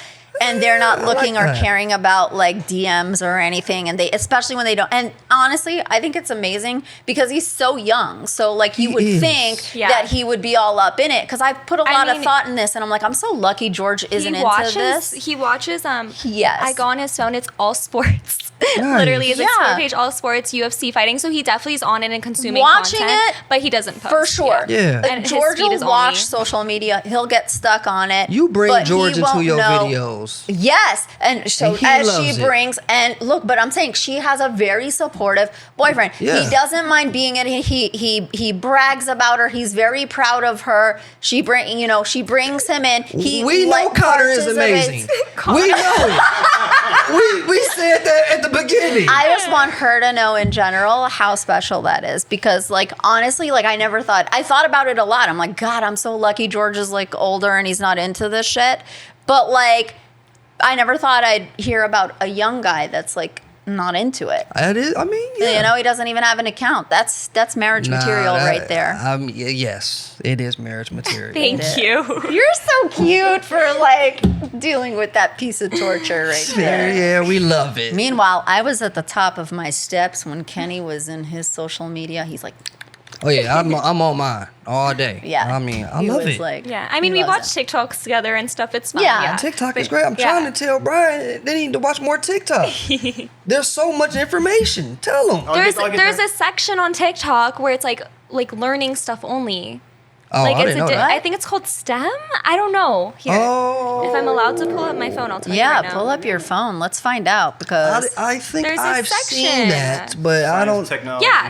And they're not looking or that. caring about like DMs or anything. And they, especially when they don't. And honestly, I think it's amazing because he's so young. So like you would is. think Yeah. that he would be all up in it. Because I've put a lot of mean, thought in this, and I'm like, I'm so lucky George isn't he watches, into this. He watches. Yes. I go on his phone. It's all sports. Nice. Literally, his Yeah. explore page, all sports, UFC fighting. So he definitely is on it and consuming Watching content, it, but he doesn't post. For sure. Yeah. And his George feed will is watch only- social media. He'll get stuck on it. You bring but George he into won't your know. videos. Yes. And so And he as loves she it. brings, and look, but I'm saying she has a very supportive boyfriend. Yeah. He doesn't mind being it. He brags about her. He's very proud of her. She brings him in. We know Connor is amazing. We know it. we said that at the beginning. I just want her to know in general how special that is, because like honestly, like I thought about it a lot. I'm like, God, I'm so lucky George is like older and he's not into this shit. But like I never thought I'd hear about a young guy that's like not into it. That is, I mean, yeah. You know, he doesn't even have an account. That's marriage material right there. Yes, it is marriage material. Thank you. You're so cute for like dealing with that piece of torture right there. Yeah, we love it. Meanwhile, I was at the top of my steps when Kenny was in his social media. He's like, Oh yeah, I'm on mine all day. yeah. I mean, I He love was it. like, Yeah, I mean, he we watch loves TikToks together and stuff. It's fun. Yeah. Yeah, TikTok is But- great. I'm yeah. trying to tell Brian they need to watch more TikTok. There's so much information. Tell him. There's a section on TikTok where it's like learning stuff only. Oh, Like I didn't know that. I think it's called STEM. I don't know. Here, Oh. if I'm allowed to pull up my phone, I'll tell you Yeah, right now. pull up your phone. Let's find out because I think There's a I've section. seen that, but I don't. Technology. Yeah,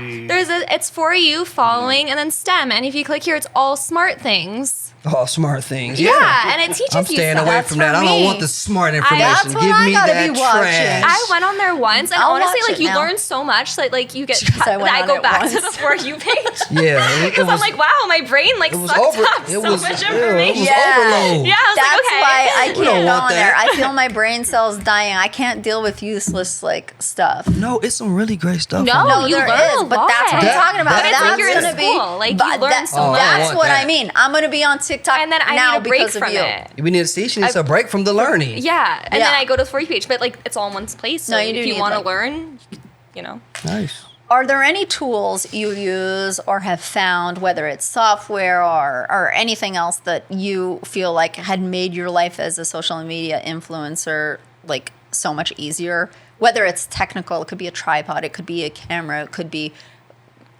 it's for you following and then STEM, and if you click here, it's all smart things. Oh, smart things. Yeah, and it teaches I'm you staying stuff. away That's from that. for I don't me. want the smart That's information. what Give I me gotta that be watching. trash. I went on there once, and I'll honestly, watch like it you now. learn so much that like you get Because I went that I on go it back to once. the For You page. Yeah, Because I'm like, wow, my brain like it was sucked over. up It so was, much yeah, information. it was Yeah. overload. Yeah, I was that's like, okay. why I We can't don't go want on there. that. I feel my brain cells dying. I can't deal with useless like stuff. No, it's some really great stuff. No, on No, you there learn is, a but that's what lot. I'm talking about. But it's That's like you're in gonna school. Like, you but learn so much. That's want what that. I mean. I'm gonna be on TikTok And then I now need a break because from of you. it. We need to see. She needs a break from the learning. Yeah, and Yeah. then I go to the For You page, but like it's all in one place. So No, you do if you need, want to like- learn, you know. Nice. Are there any tools you use or have found, whether it's software or anything else that you feel like had made your life as a social media influencer like so much easier? Whether it's technical, it could be a tripod, it could be a camera, it could be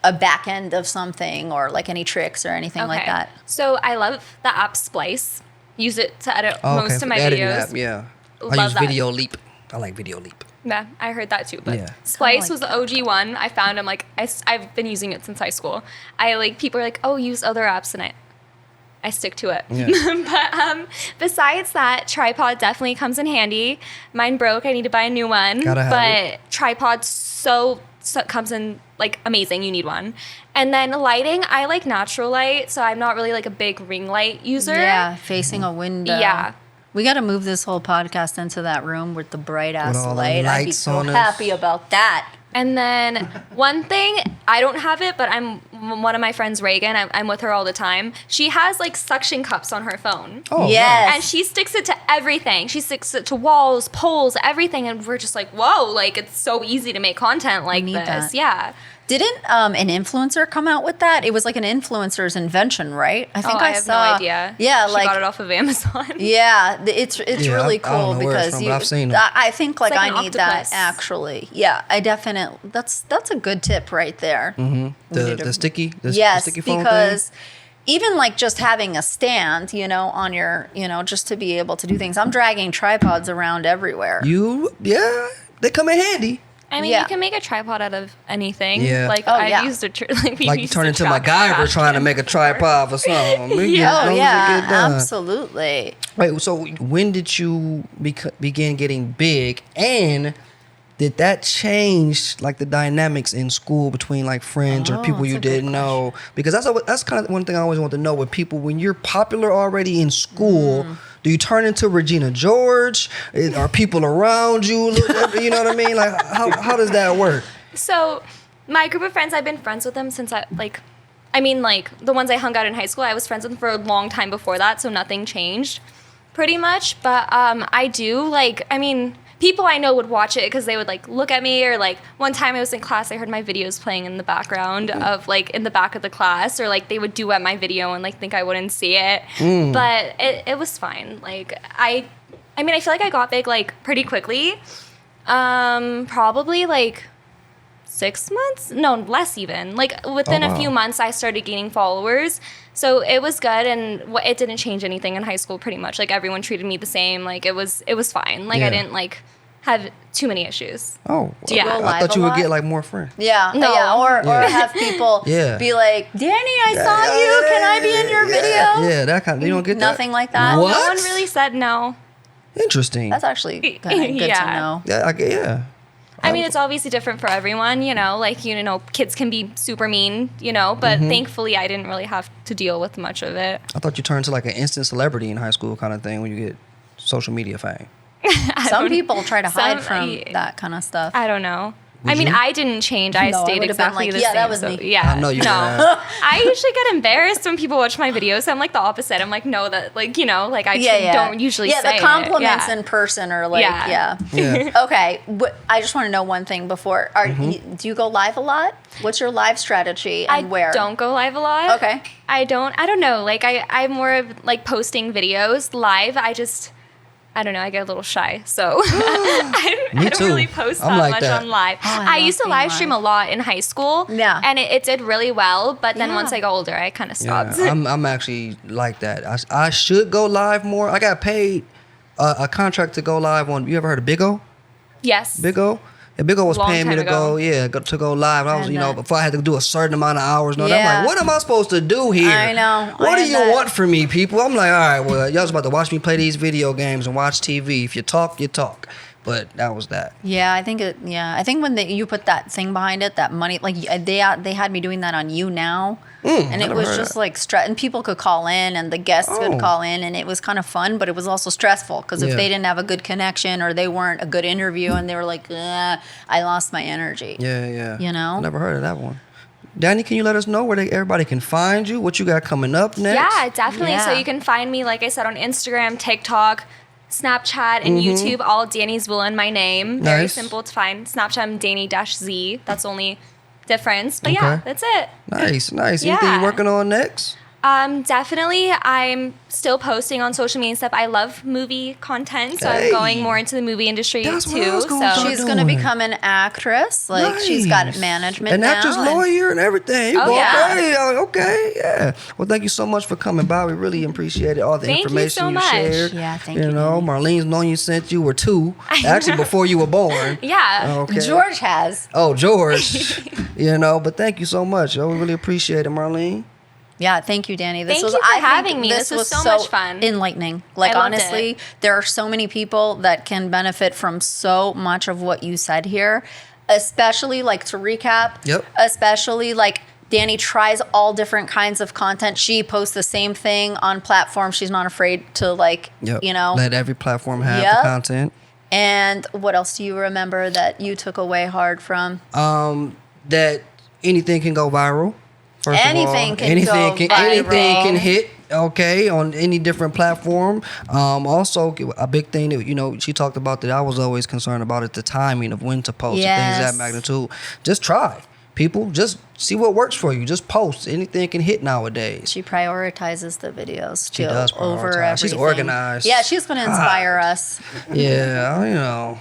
a back end of something, or like any tricks or anything like that. So I love the app Splice. Use it to edit most of my Editing videos. app, yeah. I Love use that. Video Leap. I like Video Leap. Yeah, I heard that too. But Yeah. Splice Kinda was the OG one. I found him like I've been using it since high school. I like people are like, oh, use other apps, and I stick to it. Yeah. But besides that, tripod definitely comes in handy. Mine broke. I need to buy a new one. Gotta have but tripod so comes in like amazing. You need one. And then lighting, I like natural light, so I'm not really like a big ring light user. Yeah, facing a window. Yeah. We got to move this whole podcast into that room with the bright ass all the light. I'd be lights so on us. happy about that. And then one thing, I don't have it, but one of my friends, Reagan, I'm with her all the time. She has like suction cups on her phone. Oh, Yes. And she sticks it to everything. She sticks it to walls, poles, everything. And we're just like, whoa, like it's so easy to make content like need this. that. Yeah. Didn't an influencer come out with that? It was like an influencer's invention, right? I think I have saw. no idea. Yeah, she like got it off of Amazon. yeah, it's really I cool don't know where it's because from, but I've seen it. I think like, like I an need that octopus. actually. Yeah, I definitely. That's a good tip right there. The sticky, the Yes, sticky phone because even like just having a stand, on your, just to be able to do things. I'm dragging tripods around everywhere. thing. They come in handy. I mean, Yeah. you can make a tripod out of anything. Yeah. Like Oh, I've yeah. used a Like you turn into MacGyver trying to make a tripod for something. Oh yeah, absolutely. Wait, so when did you begin getting big, and did that change like the dynamics in school between like friends or people you didn't know? Because that's kind of one thing I always want to know with people. When you're popular already in school, do you turn into Regina George? Are people around you? You know what I mean? Like how does that work? So my group of friends, I've been friends with them since the ones I hung out in high school, I was friends with them for a long time before that, so nothing changed pretty much. But people I know would watch it because they would like look at me, or like one time I was in class, I heard my videos playing in the background of like in the back of the class, or like they would duet my video and like think I wouldn't see it. But it was fine. Like I feel like I got big like pretty quickly. Probably like 6 months? No, less even. Like within a few months, I started gaining followers. So it was good, and it didn't change anything in high school pretty much. Like everyone treated me the same. Like it was fine. Like I didn't like have too many issues. Oh, Do you go I live thought you a would lot? get like more friends. Yeah, No. yeah, or have people Yeah. be like, Danny, I saw you. Can I be in your video? Yeah, that kind of, you don't get that? Nothing like that. What? No one really said no. Interesting. That's actually kind of good to Yeah. know. Yeah. I mean, it's obviously different for everyone, like, kids can be super mean, but thankfully I didn't really have to deal with much of it. I thought you turned to like an instant celebrity in high school kind of thing when you get social media fame. Some people try to hide some- from that kind of stuff. I don't know. Would I mean, you? I didn't change. I No, I stayed would've been exactly like, the yeah, same. that was so, me. Yeah. I know you No. would. I usually get embarrassed when people watch my videos. I'm like the opposite. I'm like, no, that like, like I don't usually say the it. compliments Yeah. in person are like, Yeah. Yeah. Okay, I just want to know one thing before. Do you go live a lot? What's your live strategy and I where? don't go live a lot. Okay. I don't know. Like I'm more of like posting videos live. I don't know, I get a little shy, so I don't too. really post I'm that like much that. on live. Oh, I I love used to being live stream a lot in high school, Yeah. and it did really well, but then Yeah. once I got older, I kind of Yeah, stopped. I'm actually like that. I should go live more. I got paid a contract to go live on. You ever heard of Big O? Yes. Big O? And Big O was Long paying me to time ago. to go live. And I was, And before I had to do a certain amount of hours. No, I'm Yeah. like, what am I supposed to do here? I know. What I do had you that. want from me, people? I'm like, all right, well, y'all's about to watch me play these video games and watch TV. If you talk, you talk. But that was that. Yeah, I think I think when you put that thing behind it, that money, like they had me doing that on You Now, and I it never was heard just that. like stress, and people could call in, and the guests Oh. could call in, and it was kind of fun, but it was also stressful because if Yeah. they didn't have a good connection or they weren't a good interview, and they were like, I lost my energy. Yeah. You know? I never heard of that one. Danny, can you let us know where everybody can find you? What you got coming up next? Yeah, definitely. So Yeah. you can find me, like I said, on Instagram, TikTok, Snapchat, and YouTube, all Dani Zvulun, my name. Very Nice. simple to find. Snapchat, I'm Dani-Z. That's the only difference. But yeah, Okay. that's it. Nice. Anything Yeah. you working on next? Definitely. I'm still posting on social media and stuff. I love movie content, so Hey. I'm going more into the movie industry That's what I too. was gonna So do. She's gonna doing? become an actress. Like she's got Nice. management An now. actress, lawyer, and everything. You Oh, go, yeah. okay, okay, yeah. Well, thank you so much for coming by. We really appreciated all the Thank you information so much. shared. Yeah, thank you, You know, Danny. Marlene's known you since you were 2. Actually, before you were born. yeah. Okay. George has. Oh, George. But thank you so much. We really appreciate it, Marlene. Yeah, thank you, Danny. Thank you for having me. This was so much fun. Enlightening. Like, I loved honestly, it. there are so many people that can benefit from so much of what you said here, especially, like, to recap, Yep. especially, like, Danny tries all different kinds of content. She posts the same thing on platforms. She's not afraid to, like, Yep. you know. Let every platform have Yep. the content. And what else do you remember that you took away hard from? That anything can go viral. First of all. Anything can anything go can, viral. Anything can hit. Okay, on any different platform. Also, a big thing that she talked about that I was always concerned about is the timing of when to post and things of Yes. that magnitude. Just try. people, just see what works for you. Just post. Anything can hit nowadays. She prioritizes the videos too. She does over prioritize. She's everything. organized. Yeah, she's going to inspire us. Yeah, you know,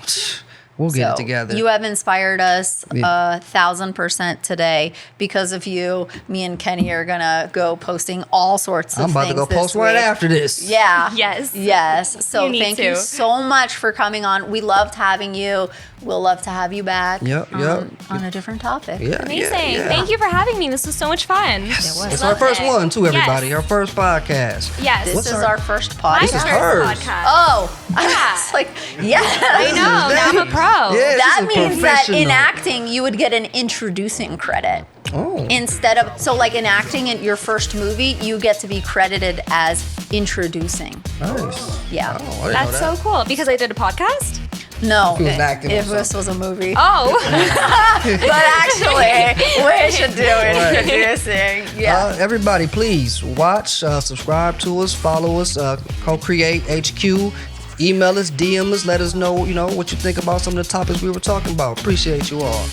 we'll get it So, together. You have inspired us Yeah. 1,000% today. Because of you, me and Kenny are going to go posting all sorts of I'm about to things go post this one week. after this. Yeah. Yes. Yes. So You need thank you to. so much for coming on. We loved having you. We'll love to have you back Yep. on a different topic. Yeah. Amazing. Yeah. Thank you for having me. This was so much fun. It's our first one too, everybody. Yes. Our first podcast. Yes. This What's is our- our first My podcast. is first hers. podcast. Oh, I Yeah. was like, yeah. I know. Now I'm a pro. Yeah, That this is means that in professional. acting, you would get an introducing credit. Oh. Instead of, so like in acting in your first movie, you get to be credited as introducing. Nice. Yeah. Oh, I didn't know That's that. so cool. Because I did a podcast? No, If it was acting or if this was a movie. Oh. But actually, we should do introducing. Yeah. Everybody, please watch, subscribe to us, follow us, Co-Create HQ. Email us, DM us, let us know, what you think about some of the topics we were talking about. Appreciate you all.